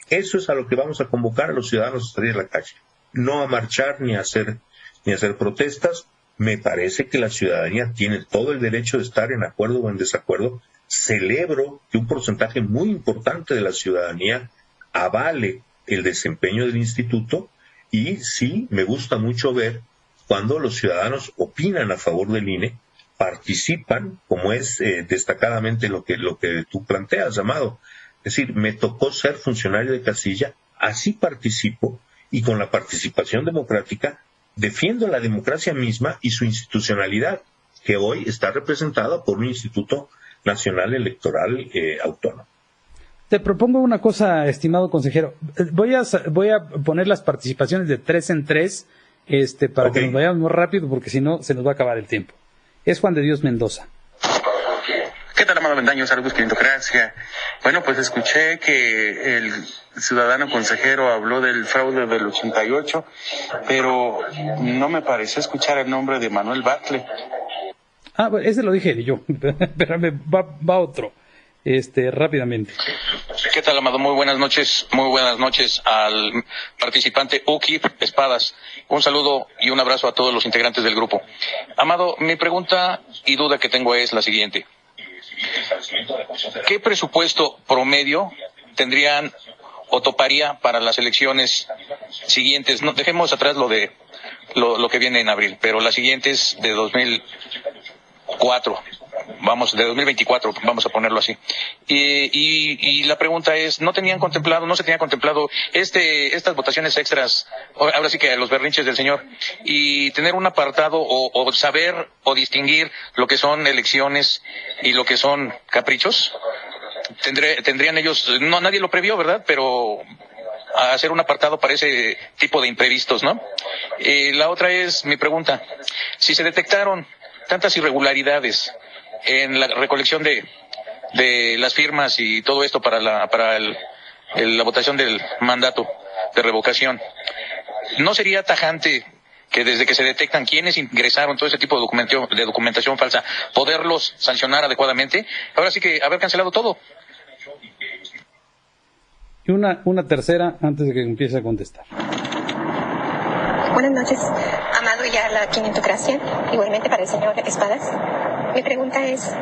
Eso es a lo que vamos a convocar a los ciudadanos a salir a la calle, no a marchar ni a hacer protestas. Me parece que la ciudadanía tiene todo el derecho de estar en acuerdo o en desacuerdo. Celebro que un porcentaje muy importante de la ciudadanía avale el desempeño del instituto, y sí, me gusta mucho ver cuando los ciudadanos opinan a favor del INE, participan, como es destacadamente lo que tú planteas, Amado. Es decir, me tocó ser funcionario de casilla, así participo, y con la participación democrática defiendo la democracia misma y su institucionalidad, que hoy está representada por un Instituto Nacional Electoral Autónomo. Te propongo una cosa, estimado consejero. Voy a poner las participaciones de 3 en 3, para que nos vayamos muy rápido, porque si no se nos va a acabar el tiempo. Es Juan de Dios Mendoza. ¿Qué tal, Amado Bendaño? Saludos, Quinitocracia. Bueno, pues escuché que el ciudadano consejero habló del fraude del 88, pero no me pareció escuchar el nombre de Manuel Bartlett. Ah, pues ese lo dije yo. Espérame, va otro. Rápidamente. ¿Qué tal, Amado? Muy buenas noches al participante UKIP Espadas. Un saludo y un abrazo a todos los integrantes del grupo. Amado, mi pregunta y duda que tengo es la siguiente. ¿Qué presupuesto promedio tendrían o toparía para las elecciones siguientes? No, dejemos atrás lo que viene en abril, pero las siguientes de 2024. De 2024, vamos a ponerlo así. Y la pregunta es, no se tenía contemplado estas votaciones extras, ahora sí que los berrinches del señor, y tener un apartado o saber o distinguir lo que son elecciones y lo que son caprichos? Tendrían ellos, no, nadie lo previó, ¿verdad? Pero a hacer un apartado para ese tipo de imprevistos, ¿no? La otra es mi pregunta, si se detectaron tantas irregularidades en la recolección de las firmas y todo esto para la votación del mandato de revocación, ¿no sería tajante que desde que se detectan quienes ingresaron todo ese tipo de documentación falsa, poderlos sancionar adecuadamente? Ahora sí que haber cancelado todo. Y una tercera antes de que empiece a contestar. Buenas noches, Amado y a la Quinitocracia, igualmente para el señor Espadas. Mi pregunta es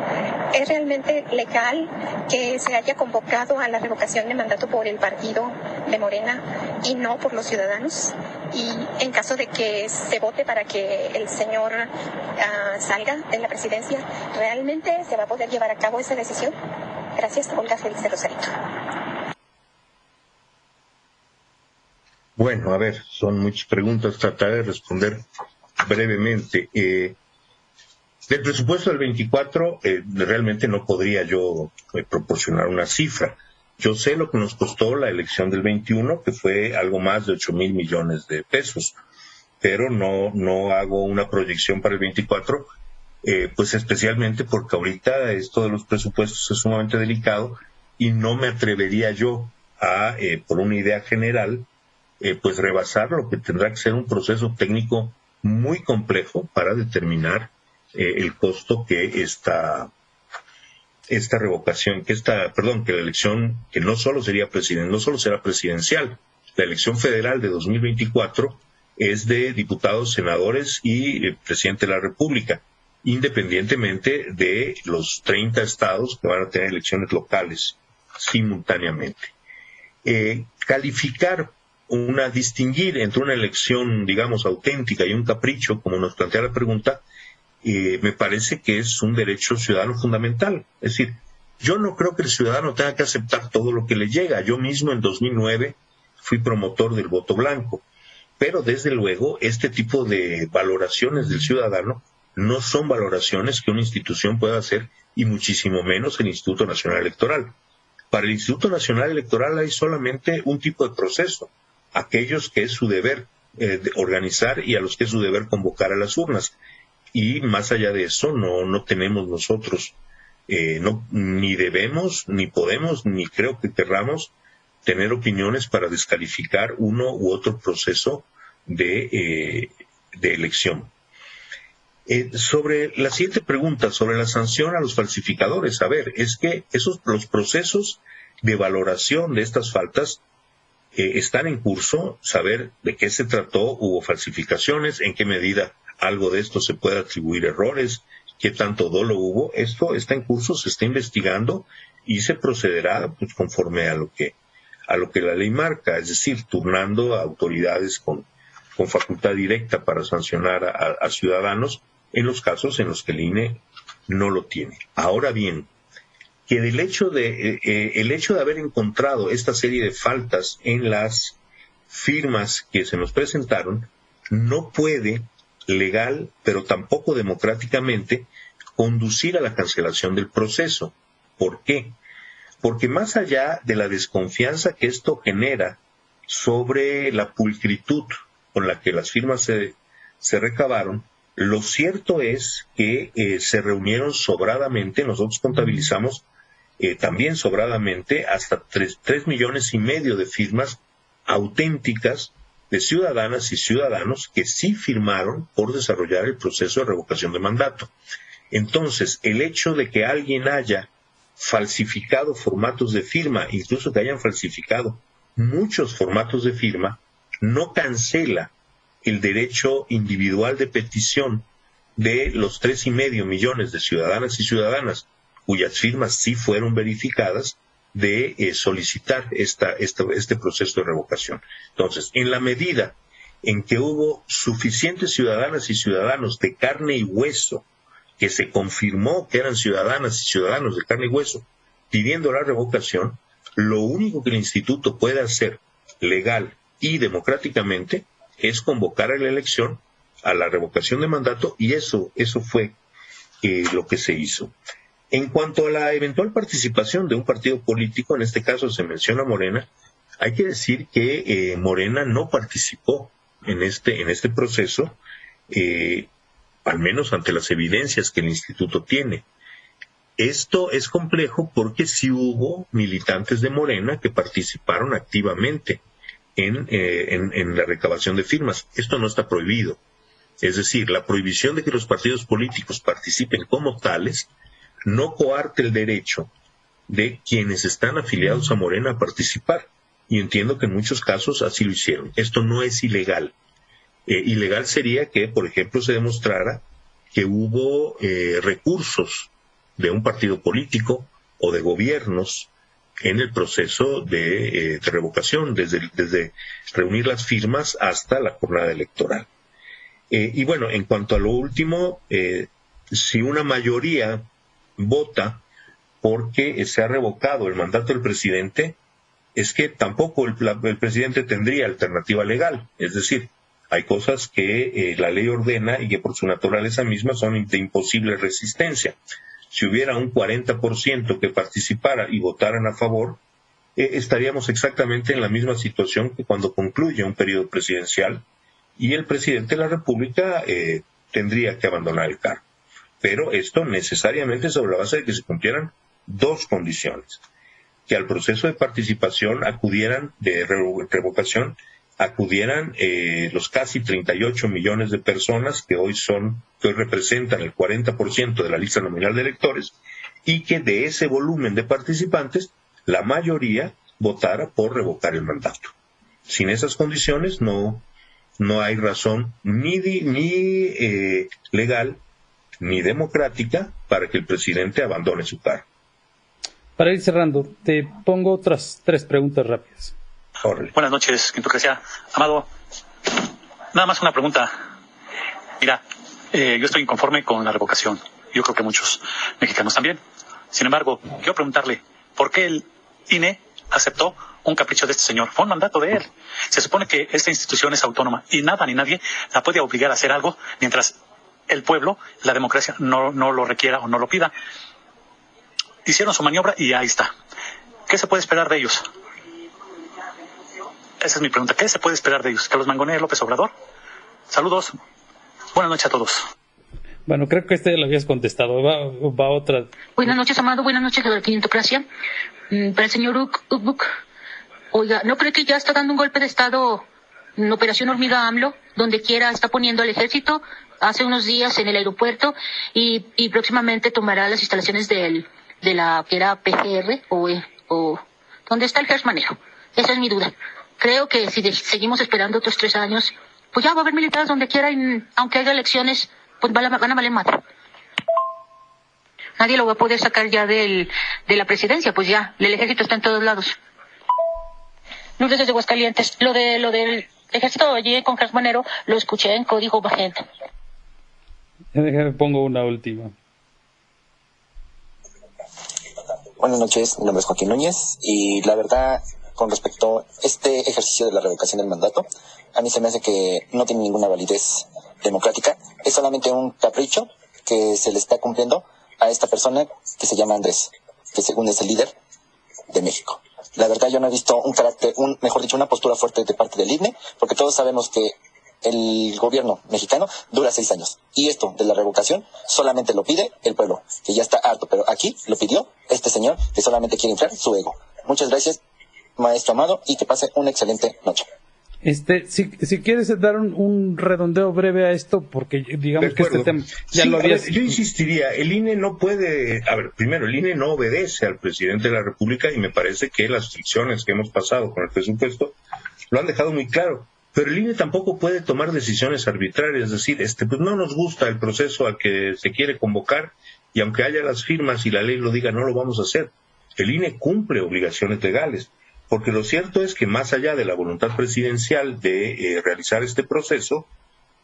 realmente legal que se haya convocado a la revocación de mandato por el partido de Morena y no por los ciudadanos? Y en caso de que se vote para que el señor salga de la presidencia, ¿realmente se va a poder llevar a cabo esa decisión? Gracias, Olga Félix de Rosarito. Bueno, a ver, son muchas preguntas, trataré de responder brevemente. Del presupuesto del 24, realmente no podría yo proporcionar una cifra. Yo sé lo que nos costó la elección del 21, que fue algo más de 8,000 millones de pesos, pero no hago una proyección para el 24, pues especialmente porque ahorita esto de los presupuestos es sumamente delicado y no me atrevería yo a, por una idea general, pues rebasar lo que tendrá que ser un proceso técnico muy complejo para determinar el costo que esta revocación, que la elección, que no solo será presidencial, la elección federal de 2024 es de diputados, senadores y presidente de la República, independientemente de los 30 estados que van a tener elecciones locales simultáneamente. Distinguir entre una elección, digamos, auténtica y un capricho, como nos plantea la pregunta, me parece que es un derecho ciudadano fundamental. Es decir, yo no creo que el ciudadano tenga que aceptar todo lo que le llega. Yo mismo en 2009 fui promotor del voto blanco, pero desde luego este tipo de valoraciones del ciudadano no son valoraciones que una institución pueda hacer, y muchísimo menos el Instituto Nacional Electoral. Para el Instituto Nacional Electoral hay solamente un tipo de proceso, aquellos que es su deber de organizar y a los que es su deber convocar a las urnas. Y más allá de eso, no tenemos nosotros, ni debemos, ni podemos, ni creo que querramos tener opiniones para descalificar uno u otro proceso de elección. Sobre la siguiente pregunta, sobre la sanción a los falsificadores, es que los procesos de valoración de estas faltas están en curso, saber de qué se trató, hubo falsificaciones, en qué medida algo de esto se puede atribuir errores, qué tanto dolo hubo. Esto está en curso, se está investigando y se procederá pues, conforme a lo que la ley marca, es decir, turnando a autoridades con facultad directa para sancionar a ciudadanos en los casos en los que el INE no lo tiene. Ahora bien, que el hecho de haber encontrado esta serie de faltas en las firmas que se nos presentaron no puede legal, pero tampoco democráticamente, conducir a la cancelación del proceso. ¿Por qué? Porque más allá de la desconfianza que esto genera sobre la pulcritud con la que las firmas se recabaron, lo cierto es que se reunieron sobradamente, nosotros contabilizamos también sobradamente, hasta 3,5 millones de firmas auténticas de ciudadanas y ciudadanos que sí firmaron por desarrollar el proceso de revocación de mandato. Entonces, el hecho de que alguien haya falsificado formatos de firma, incluso que hayan falsificado muchos formatos de firma, no cancela el derecho individual de petición de los 3,5 millones de ciudadanas y ciudadanas cuyas firmas sí fueron verificadas, de solicitar este proceso de revocación. Entonces, en la medida en que hubo suficientes ciudadanas y ciudadanos de carne y hueso, que se confirmó que eran ciudadanas y ciudadanos de carne y hueso, pidiendo la revocación, lo único que el instituto puede hacer legal y democráticamente es convocar a la elección, a la revocación de mandato, y eso fue lo que se hizo. En cuanto a la eventual participación de un partido político, en este caso se menciona Morena, hay que decir que Morena no participó en este proceso, al menos ante las evidencias que el instituto tiene. Esto es complejo porque sí hubo militantes de Morena que participaron activamente en la recabación de firmas. Esto no está prohibido. Es decir, la prohibición de que los partidos políticos participen como tales no coarte el derecho de quienes están afiliados a Morena a participar. Y entiendo que en muchos casos así lo hicieron. Esto no es ilegal. Ilegal sería que, por ejemplo, se demostrara que hubo recursos de un partido político o de gobiernos en el proceso de revocación, desde reunir las firmas hasta la jornada electoral. Y bueno, en cuanto a lo último, si una mayoría vota porque se ha revocado el mandato del presidente, es que tampoco el presidente tendría alternativa legal. Es decir, hay cosas que la ley ordena y que por su naturaleza misma son de imposible resistencia. Si hubiera un 40% que participara y votaran a favor, estaríamos exactamente en la misma situación que cuando concluye un periodo presidencial y el presidente de la República tendría que abandonar el cargo. Pero esto necesariamente sobre la base de que se cumplieran dos condiciones: que al proceso de participación de revocación acudieran los casi 38 millones de personas que hoy representan el 40% de la lista nominal de electores, y que de ese volumen de participantes, la mayoría votara por revocar el mandato. Sin esas condiciones no hay razón ni legal ni democrática para que el presidente abandone su cargo. Para ir cerrando, te pongo otras 3 preguntas rápidas. Órale. Buenas noches, Quintocracia. Amado, nada más una pregunta. Mira, yo estoy inconforme con la revocación. Yo creo que muchos mexicanos también. Sin embargo, quiero preguntarle, ¿por qué el INE aceptó un capricho de este señor? Fue un mandato de él. Se supone que esta institución es autónoma y nada ni nadie la puede obligar a hacer algo mientras el pueblo, la democracia, no lo requiera o no lo pida. Hicieron su maniobra y ahí está. ¿Qué se puede esperar de ellos? Esa es mi pregunta. ¿Qué se puede esperar de ellos? ¿Que los mangonee López Obrador? Saludos. Buenas noches a todos. Bueno, creo que ya lo habías contestado. Va otra. Buenas noches, Amado. Buenas noches, de la Quintocracia. Para el señor Ukbuk. Oiga, ¿no cree que ya está dando un golpe de Estado en Operación Hormiga AMLO? Donde quiera está poniendo al ejército, hace unos días en el aeropuerto, y próximamente tomará las instalaciones de la que era PGR o donde está el Gersmanero. Esa es mi duda. Creo que si seguimos esperando otros 3 años, pues ya va a haber militares donde quiera, y aunque haya elecciones, pues van a valer madre. Nadie lo va a poder sacar ya de la presidencia, pues ya, el ejército está en todos lados. Lourdes desde Aguascalientes. Lo del ejército allí con Gersmanero lo escuché en código magenta. Déjame pongo una última. Buenas noches, mi nombre es Joaquín Núñez y la verdad, con respecto a este ejercicio de la revocación del mandato, a mí se me hace que no tiene ninguna validez democrática. Es solamente un capricho que se le está cumpliendo a esta persona que se llama Andrés, que según es el líder de México. La verdad, yo no he visto una postura fuerte de parte del INE, porque todos sabemos que el gobierno mexicano dura 6 años. Y esto de la revocación solamente lo pide el pueblo, que ya está harto, pero aquí lo pidió este señor que solamente quiere inflar su ego. Muchas gracias, maestro Amado, y que pase una excelente noche. Si quieres dar un redondeo breve a esto, porque digamos que este tema ya lo habías... Yo insistiría, el INE no puede... primero, el INE no obedece al presidente de la República y me parece que las fricciones que hemos pasado con el presupuesto lo han dejado muy claro. Pero el INE tampoco puede tomar decisiones arbitrarias, es decir, pues no nos gusta el proceso al que se quiere convocar y aunque haya las firmas y la ley lo diga, no lo vamos a hacer. El INE cumple obligaciones legales. Porque lo cierto es que más allá de la voluntad presidencial de realizar este proceso,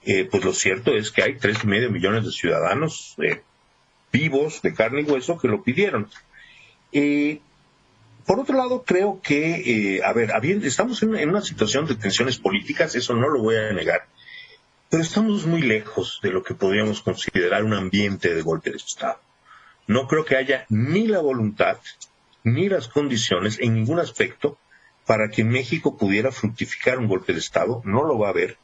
pues lo cierto es que hay 3,5 millones de ciudadanos vivos, de carne y hueso, que lo pidieron. Por otro lado, creo que, estamos en una situación de tensiones políticas, eso no lo voy a negar, pero estamos muy lejos de lo que podríamos considerar un ambiente de golpe de Estado. No creo que haya ni la voluntad ni las condiciones en ningún aspecto para que México pudiera fructificar un golpe de Estado. No lo va a haber.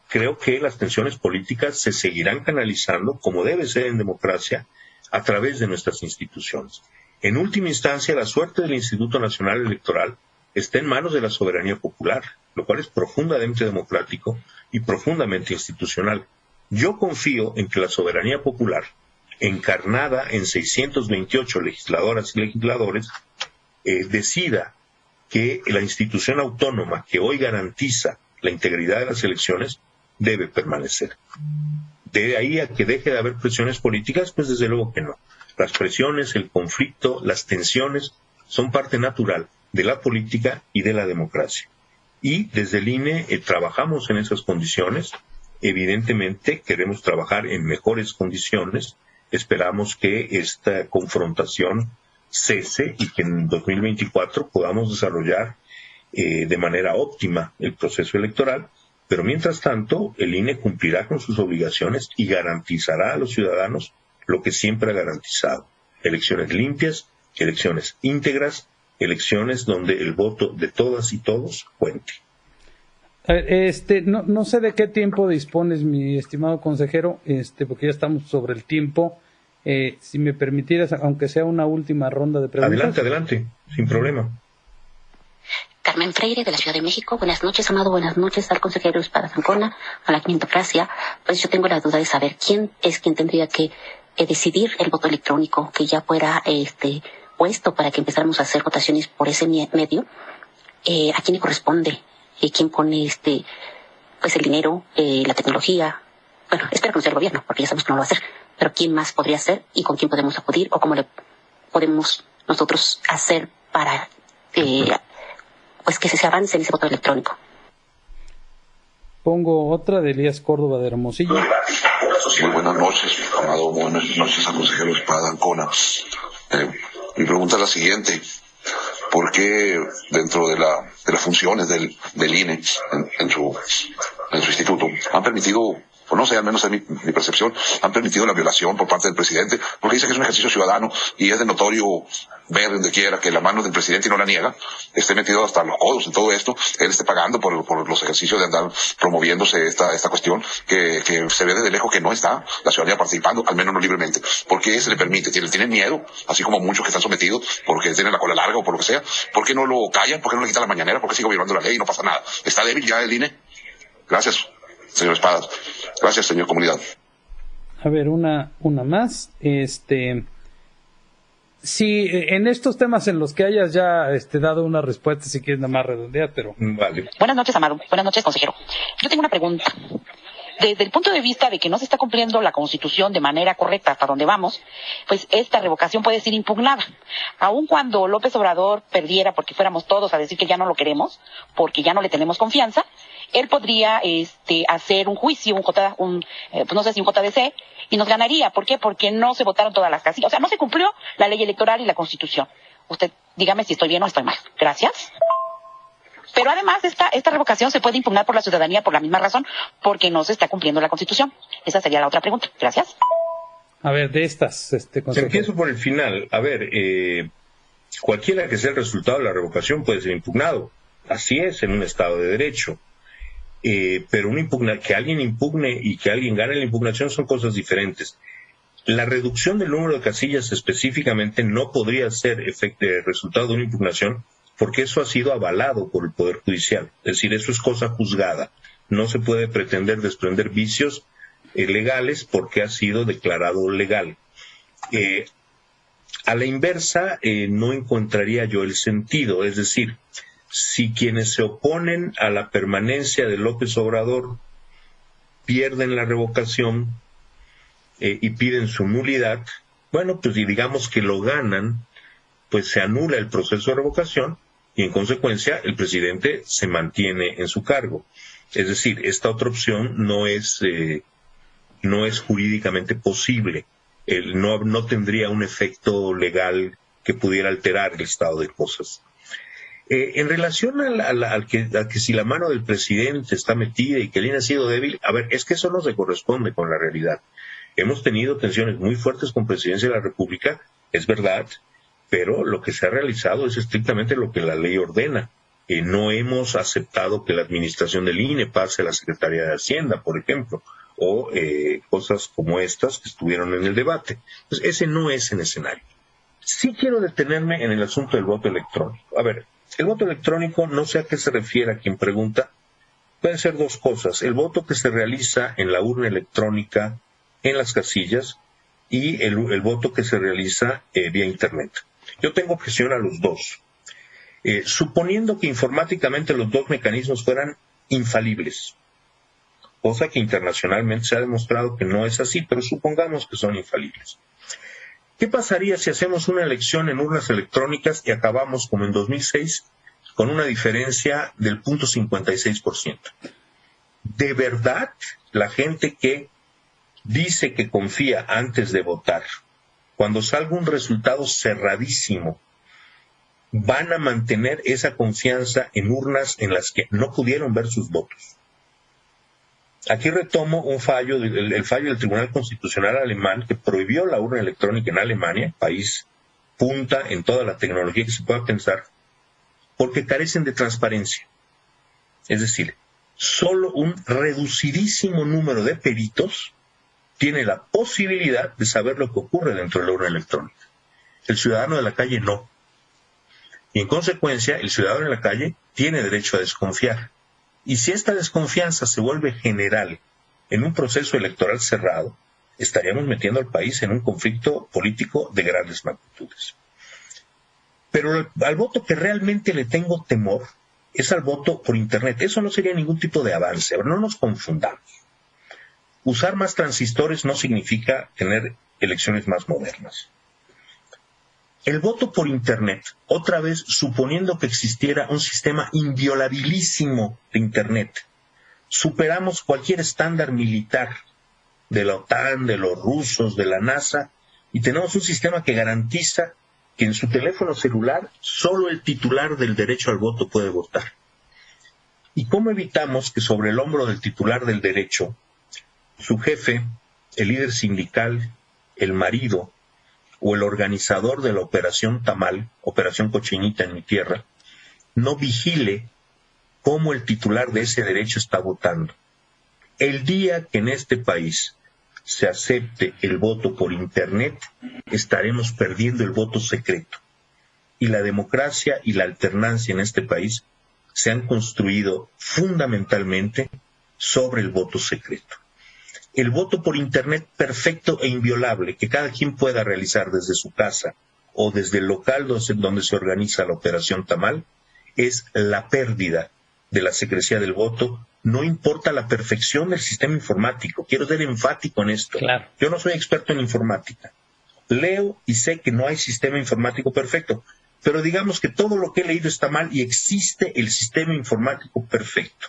Creo que las tensiones políticas se seguirán canalizando, como debe ser en democracia, a través de nuestras instituciones. En última instancia, la suerte del Instituto Nacional Electoral está en manos de la soberanía popular, lo cual es profundamente democrático y profundamente institucional. Yo confío en que la soberanía popular, encarnada en 628 legisladoras y legisladores, decida que la institución autónoma que hoy garantiza la integridad de las elecciones debe permanecer. De ahí a que deje de haber presiones políticas, pues desde luego que no. Las presiones, el conflicto, las tensiones son parte natural de la política y de la democracia. Y desde el INE trabajamos en esas condiciones. Evidentemente queremos trabajar en mejores condiciones. Esperamos que esta confrontación cese y que en 2024 podamos desarrollar de manera óptima el proceso electoral, pero mientras tanto el INE cumplirá con sus obligaciones y garantizará a los ciudadanos lo que siempre ha garantizado: elecciones limpias, elecciones íntegras, elecciones donde el voto de todas y todos cuente. No sé de qué tiempo dispones, mi estimado consejero, porque ya estamos sobre el tiempo. Si me permitieras, aunque sea una última ronda de preguntas. Adelante, sin problema. Carmen Freire, de la Ciudad de México. Buenas noches, Amado. Buenas noches al consejero Espada Ancona, a la Quintocracia. Pues yo tengo la duda de saber quién es quien tendría que decidir el voto electrónico, que ya fuera puesto para que empezáramos a hacer votaciones por ese medio, ¿a quién le corresponde? ¿Quién pone pues el dinero, la tecnología? Bueno, espero que no sea el gobierno, porque ya sabemos que no lo va a hacer, pero ¿quién más podría hacer y con quién podemos acudir o cómo le podemos nosotros hacer para pues que se avance en ese voto electrónico? Pongo otra de Elías Córdoba de Hermosillo. Muy buenas noches, Amado. Buenas noches al consejero Espada Ancona. Mi pregunta es la siguiente. ¿Por qué dentro de las funciones del INE en su instituto han permitido, o no sé, al menos en mi percepción, han permitido la violación por parte del presidente? Porque dice que es un ejercicio ciudadano y es de notorio ver donde quiera que la mano del presidente, y no la niega, esté metido hasta los codos en todo esto, él esté pagando por los ejercicios de andar promoviéndose esta cuestión que se ve desde lejos que no está la ciudadanía participando, al menos no libremente. ¿Por qué se le permite? ¿Tienen miedo? Así como muchos que están sometidos porque tienen la cola larga o por lo que sea. ¿Por qué no lo callan? ¿Por qué no le quitan la mañanera? ¿Por qué sigue violando la ley y no pasa nada? ¿Está débil ya el INE? Gracias, señor Espadas. Gracias, señor Comunidad. A ver, una más. Sí, en estos temas en los que hayas ya dado una respuesta, si quieres nada más redondear, pero... Vale. Buenas noches, Amado. Buenas noches, consejero. Yo tengo una pregunta. Desde el punto de vista de que no se está cumpliendo la Constitución de manera correcta hasta donde vamos, pues esta revocación puede ser impugnada. Aun cuando López Obrador perdiera, porque fuéramos todos a decir que ya no lo queremos, porque ya no le tenemos confianza, él podría hacer un juicio, pues no sé si un JDC, y nos ganaría. ¿Por qué? Porque no se votaron todas las casillas. O sea, no se cumplió la ley electoral y la Constitución. Usted dígame si estoy bien o estoy mal. Gracias. Pero además esta revocación se puede impugnar por la ciudadanía por la misma razón, porque no se está cumpliendo la Constitución. Esa sería la otra pregunta. Gracias. A ver, de estas, Empiezo por el final. A ver, cualquiera que sea el resultado de la revocación puede ser impugnado. Así es en un Estado de Derecho. Pero que alguien impugne y que alguien gane la impugnación son cosas diferentes. La reducción del número de casillas específicamente no podría ser resultado de una impugnación, porque eso ha sido avalado por el Poder Judicial. Es decir, eso es cosa juzgada. No se puede pretender desprender vicios legales porque ha sido declarado legal. A la inversa, no encontraría yo el sentido. Es decir, si quienes se oponen a la permanencia de López Obrador pierden la revocación y piden su nulidad, bueno, pues digamos que lo ganan, pues se anula el proceso de revocación y en consecuencia el presidente se mantiene en su cargo. Es decir, esta otra opción no es jurídicamente posible. No tendría un efecto legal que pudiera alterar el estado de cosas. En relación al que si la mano del presidente está metida y que el INE ha sido débil, a ver, es que eso no se corresponde con la realidad. Hemos tenido tensiones muy fuertes con Presidencia de la República, es verdad, pero lo que se ha realizado es estrictamente lo que la ley ordena. No hemos aceptado que la administración del INE pase a la Secretaría de Hacienda, por ejemplo, o cosas como estas que estuvieron en el debate. Entonces, ese no es el escenario. Sí quiero detenerme en el asunto del voto electrónico. A ver, el voto electrónico, no sé a qué se refiere a quien pregunta, pueden ser dos cosas. El voto que se realiza en la urna electrónica, en las casillas, y el voto que se realiza vía Internet. Yo tengo objeción a los dos. Suponiendo que informáticamente los dos mecanismos fueran infalibles, cosa que internacionalmente se ha demostrado que no es así, pero supongamos que son infalibles. ¿Qué pasaría si hacemos una elección en urnas electrónicas y acabamos, como en 2006, con una diferencia del 0.56%? ¿De verdad la gente que dice que confía antes de votar, cuando salga un resultado cerradísimo, van a mantener esa confianza en urnas en las que no pudieron ver sus votos? Aquí retomo el fallo del Tribunal Constitucional alemán que prohibió la urna electrónica en Alemania, país punta en toda la tecnología que se pueda pensar, porque carecen de transparencia. Es decir, solo un reducidísimo número de peritos tiene la posibilidad de saber lo que ocurre dentro de la urna electrónica. El ciudadano de la calle no. Y en consecuencia, el ciudadano de la calle tiene derecho a desconfiar. Y si esta desconfianza se vuelve general en un proceso electoral cerrado, estaríamos metiendo al país en un conflicto político de grandes magnitudes. Pero al voto que realmente le tengo temor es al voto por Internet. Eso no sería ningún tipo de avance, no nos confundamos. Usar más transistores no significa tener elecciones más modernas. El voto por Internet, otra vez suponiendo que existiera un sistema inviolabilísimo de Internet, superamos cualquier estándar militar de la OTAN, de los rusos, de la NASA, y tenemos un sistema que garantiza que en su teléfono celular solo el titular del derecho al voto puede votar. ¿Y cómo evitamos que sobre el hombro del titular del derecho, su jefe, el líder sindical, el marido o el organizador de la Operación Tamal, Operación Cochinita en mi tierra, no vigile cómo el titular de ese derecho está votando? El día que en este país se acepte el voto por Internet, estaremos perdiendo el voto secreto. Y la democracia y la alternancia en este país se han construido fundamentalmente sobre el voto secreto. El voto por Internet perfecto e inviolable, que cada quien pueda realizar desde su casa o desde el local donde se organiza la Operación Tamal, es la pérdida de la secrecía del voto. No importa la perfección del sistema informático. Quiero ser enfático en esto. Claro. Yo no soy experto en informática. Leo y sé que no hay sistema informático perfecto, pero digamos que todo lo que he leído está mal y existe el sistema informático perfecto.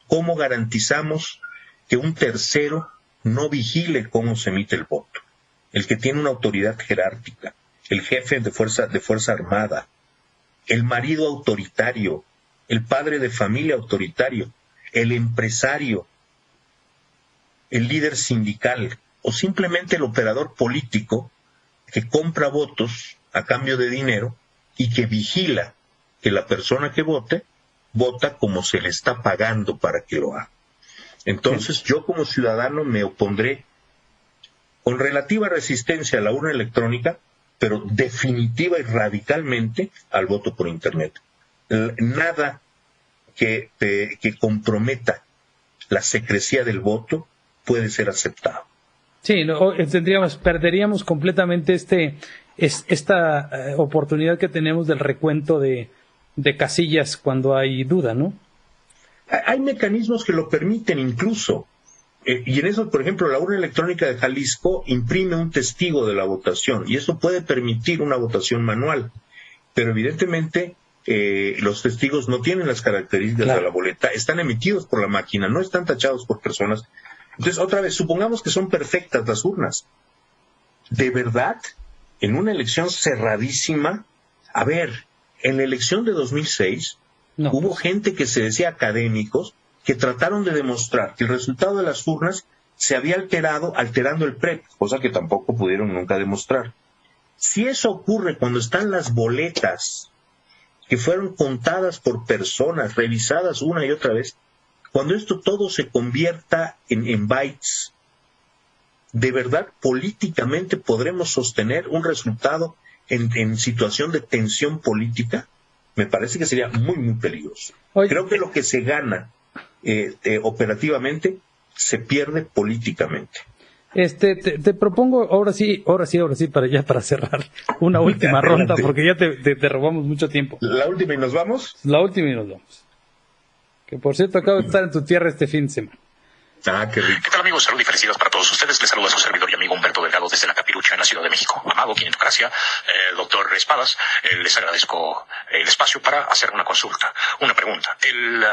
¿Cómo garantizamos que un tercero no vigile cómo se emite el voto? El que tiene una autoridad jerárquica, el jefe de fuerza armada, el marido autoritario, el padre de familia autoritario, el empresario, el líder sindical o simplemente el operador político que compra votos a cambio de dinero y que vigila que la persona que vote, vota como se le está pagando para que lo haga. Entonces yo como ciudadano me opondré con relativa resistencia a la urna electrónica, pero definitiva y radicalmente al voto por Internet. Nada que comprometa la secrecía del voto puede ser aceptado. Sí, perderíamos completamente esta oportunidad que tenemos del recuento de casillas cuando hay duda, ¿no? Hay mecanismos que lo permiten incluso. Y en eso, por ejemplo, la urna electrónica de Jalisco imprime un testigo de la votación y eso puede permitir una votación manual. Pero evidentemente los testigos no tienen las características de la boleta, están emitidos por la máquina, no están tachados por personas. Entonces, otra vez, supongamos que son perfectas las urnas. ¿De verdad? En una elección cerradísima, a ver, en la elección de 2006 hubo gente que se decía académicos que trataron de demostrar que el resultado de las urnas se había alterando el PREP, cosa que tampoco pudieron nunca demostrar. Si eso ocurre cuando están las boletas que fueron contadas por personas, revisadas una y otra vez, cuando esto todo se convierta en bytes, ¿de verdad políticamente podremos sostener un resultado en situación de tensión política? Me parece que sería muy, muy peligroso. Creo que lo que se gana operativamente se pierde políticamente. Te propongo ahora sí, para cerrar una última ronda, porque ya te robamos mucho tiempo. ¿La última y nos vamos? La última y nos vamos. Que por cierto acabo de estar en tu tierra este fin de semana. Ah, qué rico. ¿Qué tal, amigos? Salud y felicidades para todos ustedes. Les saluda su servidor y amigo Humberto Delgado desde la Capirucha en la Ciudad de México. Amado Quinientocracia, doctor Espadas, les agradezco el espacio para hacer una consulta, una pregunta. El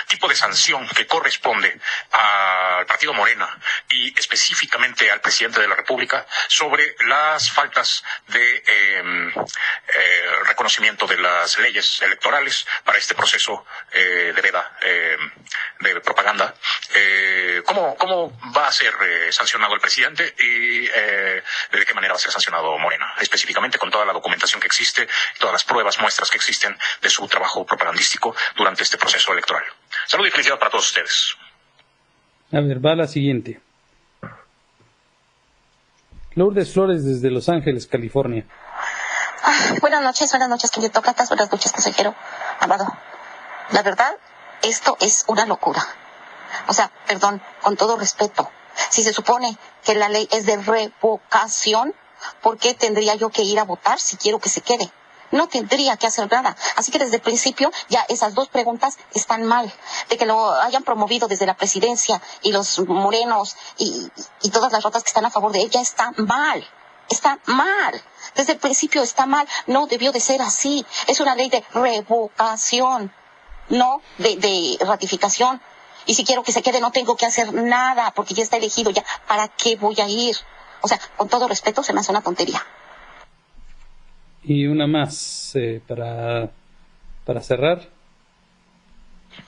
tipo de sanción que corresponde al partido Morena y específicamente al presidente de la República sobre las faltas de reconocimiento de las leyes electorales para este proceso de veda de propaganda. ¿Cómo va a ser sancionado el presidente y de qué manera va a ser sancionado Morena? Específicamente con toda la documentación que existe, todas las pruebas, muestras que existen de su trabajo propagandístico durante este proceso electoral. Salud y felicidad para todos ustedes. A ver, va la siguiente. Lourdes Flores desde Los Ángeles, California. Buenas noches, quinientocratas, buenas noches, consejero Amado. La verdad, esto es una locura. O sea, perdón, con todo respeto, Si se supone que la ley es de revocación, ¿por qué tendría yo que ir a votar si quiero que se quede? No tendría que hacer nada. Así que desde el principio ya esas dos preguntas están mal. De que lo hayan promovido desde la presidencia y los morenos y todas las rotas que están a favor de ella está mal. Está mal. Desde el principio está mal. No debió de ser así. Es una ley de revocación, no de ratificación. Y si quiero que se quede no tengo que hacer nada porque ya está elegido. Ya, ¿para qué voy a ir? O sea, con todo respeto, se me hace una tontería. Y una más para cerrar.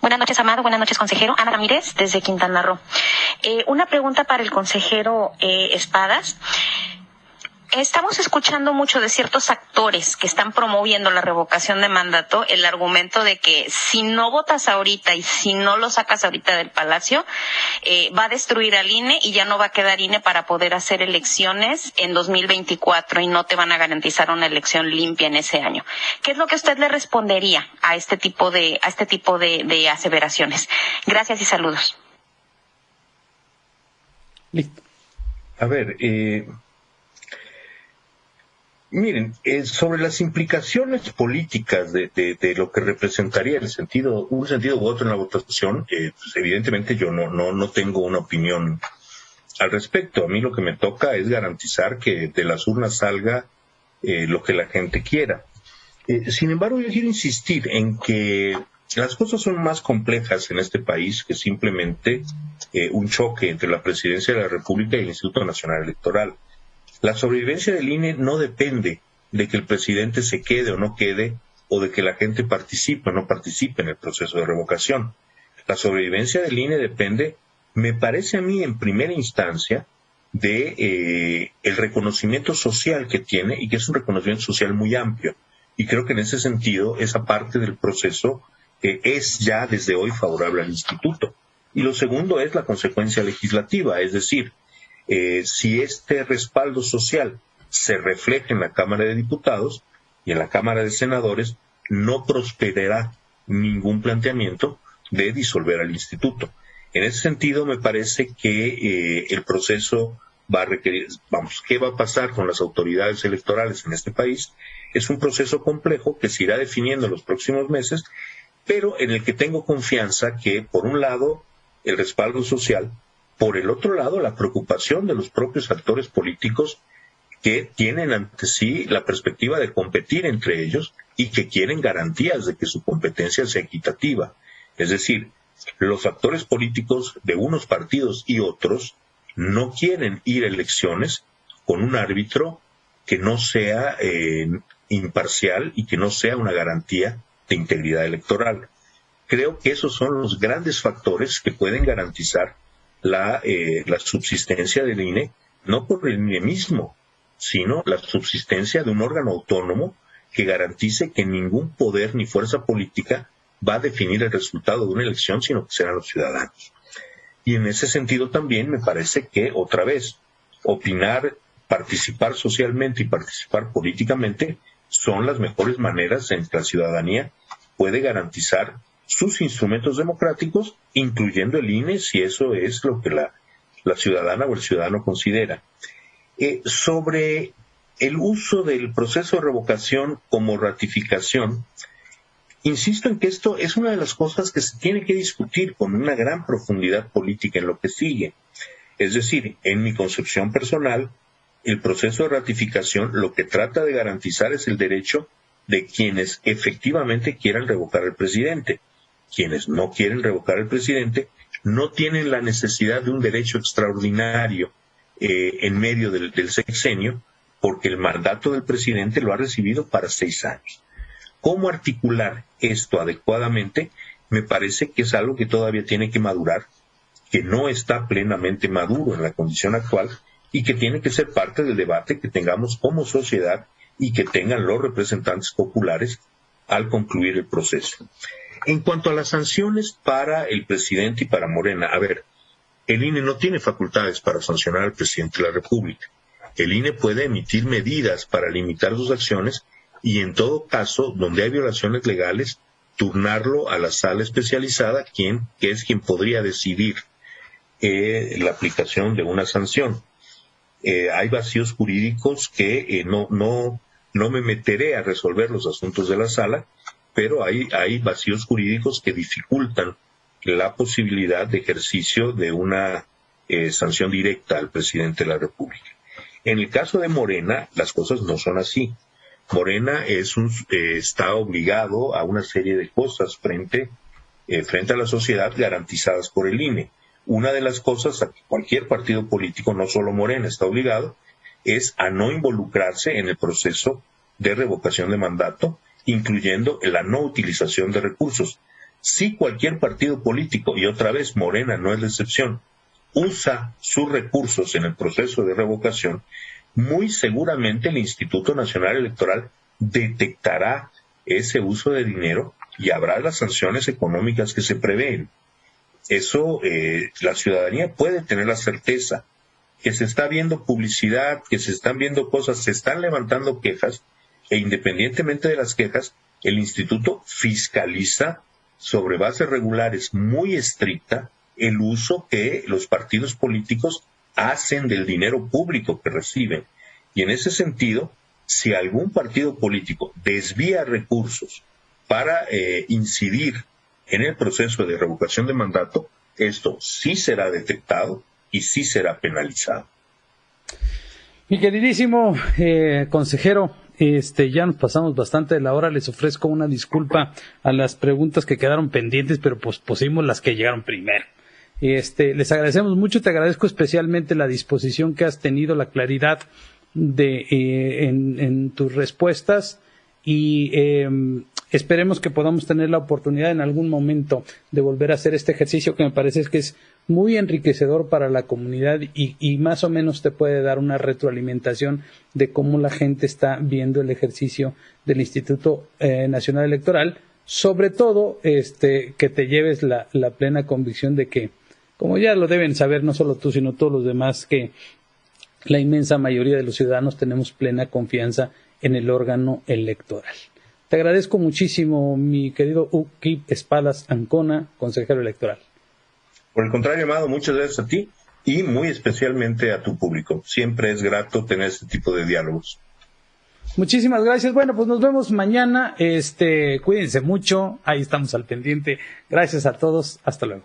Buenas noches, Amado. Buenas noches, consejero. Ana Ramírez, desde Quintana Roo. Una pregunta para el consejero Espadas. Estamos escuchando mucho de ciertos actores que están promoviendo la revocación de mandato, el argumento de que si no votas ahorita y si no lo sacas ahorita del Palacio, va a destruir al INE y ya no va a quedar INE para poder hacer elecciones en 2024 y no te van a garantizar una elección limpia en ese año. ¿Qué es lo que usted le respondería a este tipo de aseveraciones? Gracias y saludos. Listo. A ver, miren, sobre las implicaciones políticas de lo que representaría un sentido u otro en la votación, pues evidentemente yo no tengo una opinión al respecto. A mí lo que me toca es garantizar que de las urnas salga lo que la gente quiera. Sin embargo, yo quiero insistir en que las cosas son más complejas en este país que simplemente un choque entre la Presidencia de la República y el Instituto Nacional Electoral. La sobrevivencia del INE no depende de que el presidente se quede o no quede, o de que la gente participe o no participe en el proceso de revocación. La sobrevivencia del INE depende, me parece a mí, en primera instancia, de el reconocimiento social que tiene, y que es un reconocimiento social muy amplio. Y creo que en ese sentido, esa parte del proceso es ya desde hoy favorable al instituto. Y lo segundo es la consecuencia legislativa, es decir, si este respaldo social se refleja en la Cámara de Diputados y en la Cámara de Senadores, no prosperará ningún planteamiento de disolver al instituto. En ese sentido, me parece que el proceso va a requerir, ¿qué va a pasar con las autoridades electorales en este país? Es un proceso complejo que se irá definiendo en los próximos meses, pero en el que tengo confianza que, por un lado, el respaldo social, por el otro lado, la preocupación de los propios actores políticos que tienen ante sí la perspectiva de competir entre ellos y que quieren garantías de que su competencia sea equitativa. Es decir, los actores políticos de unos partidos y otros no quieren ir a elecciones con un árbitro que no sea imparcial y que no sea una garantía de integridad electoral. Creo que esos son los grandes factores que pueden garantizar la subsistencia del INE, no por el INE mismo, sino la subsistencia de un órgano autónomo que garantice que ningún poder ni fuerza política va a definir el resultado de una elección, sino que serán los ciudadanos. Y en ese sentido también me parece que, otra vez, opinar, participar socialmente y participar políticamente son las mejores maneras en que la ciudadanía puede garantizar sus instrumentos democráticos, incluyendo el INE, si eso es lo que la ciudadana o el ciudadano considera. Sobre el uso del proceso de revocación como ratificación, insisto en que esto es una de las cosas que se tiene que discutir con una gran profundidad política en lo que sigue. Es decir, en mi concepción personal, el proceso de ratificación lo que trata de garantizar es el derecho de quienes efectivamente quieran revocar al presidente. Quienes no quieren revocar al presidente no tienen la necesidad de un derecho extraordinario en medio del sexenio, porque el mandato del presidente lo ha recibido para 6 años. ¿Cómo articular esto adecuadamente? Me parece que es algo que todavía tiene que madurar, que no está plenamente maduro en la condición actual y que tiene que ser parte del debate que tengamos como sociedad y que tengan los representantes populares al concluir el proceso. En cuanto a las sanciones para el presidente y para Morena, a ver, el INE no tiene facultades para sancionar al presidente de la República. El INE puede emitir medidas para limitar sus acciones y, en todo caso, donde hay violaciones legales, turnarlo a la sala especializada, que es quien podría decidir. la aplicación de una sanción. Hay vacíos jurídicos que no me meteré a resolver los asuntos de la sala, pero hay vacíos jurídicos que dificultan la posibilidad de ejercicio de una sanción directa al presidente de la República. En el caso de Morena, las cosas no son así. Morena está obligado a una serie de cosas frente a la sociedad garantizadas por el INE. Una de las cosas a que cualquier partido político, no solo Morena, está obligado, es a no involucrarse en el proceso de revocación de mandato, incluyendo la no utilización de recursos. Si cualquier partido político, y otra vez Morena no es la excepción, usa sus recursos en el proceso de revocación, muy seguramente el Instituto Nacional Electoral detectará ese uso de dinero y habrá las sanciones económicas que se prevén. Eso, la ciudadanía puede tener la certeza que se está viendo publicidad, que se están viendo cosas, se están levantando quejas, e independientemente de las quejas, el instituto fiscaliza sobre bases regulares muy estricta el uso que los partidos políticos hacen del dinero público que reciben. Y en ese sentido, si algún partido político desvía recursos para incidir en el proceso de revocación de mandato, esto sí será detectado y sí será penalizado. Mi queridísimo consejero, ya nos pasamos bastante de la hora. Les ofrezco una disculpa a las preguntas que quedaron pendientes, pero pues pusimos las que llegaron primero. Les agradecemos mucho, te agradezco especialmente la disposición que has tenido, la claridad en tus respuestas, y esperemos que podamos tener la oportunidad en algún momento de volver a hacer este ejercicio, que me parece que es muy enriquecedor para la comunidad y más o menos te puede dar una retroalimentación de cómo la gente está viendo el ejercicio del Instituto Nacional Electoral, sobre todo que te lleves la plena convicción de que, como ya lo deben saber no solo tú sino todos los demás, que la inmensa mayoría de los ciudadanos tenemos plena confianza en el órgano electoral. Te agradezco muchísimo, mi querido Ukip Espadas Ancona, consejero electoral. Por el contrario, Amado, muchas gracias a ti y muy especialmente a tu público. Siempre es grato tener este tipo de diálogos. Muchísimas gracias. Bueno, pues nos vemos mañana. Cuídense mucho. Ahí estamos al pendiente. Gracias a todos. Hasta luego.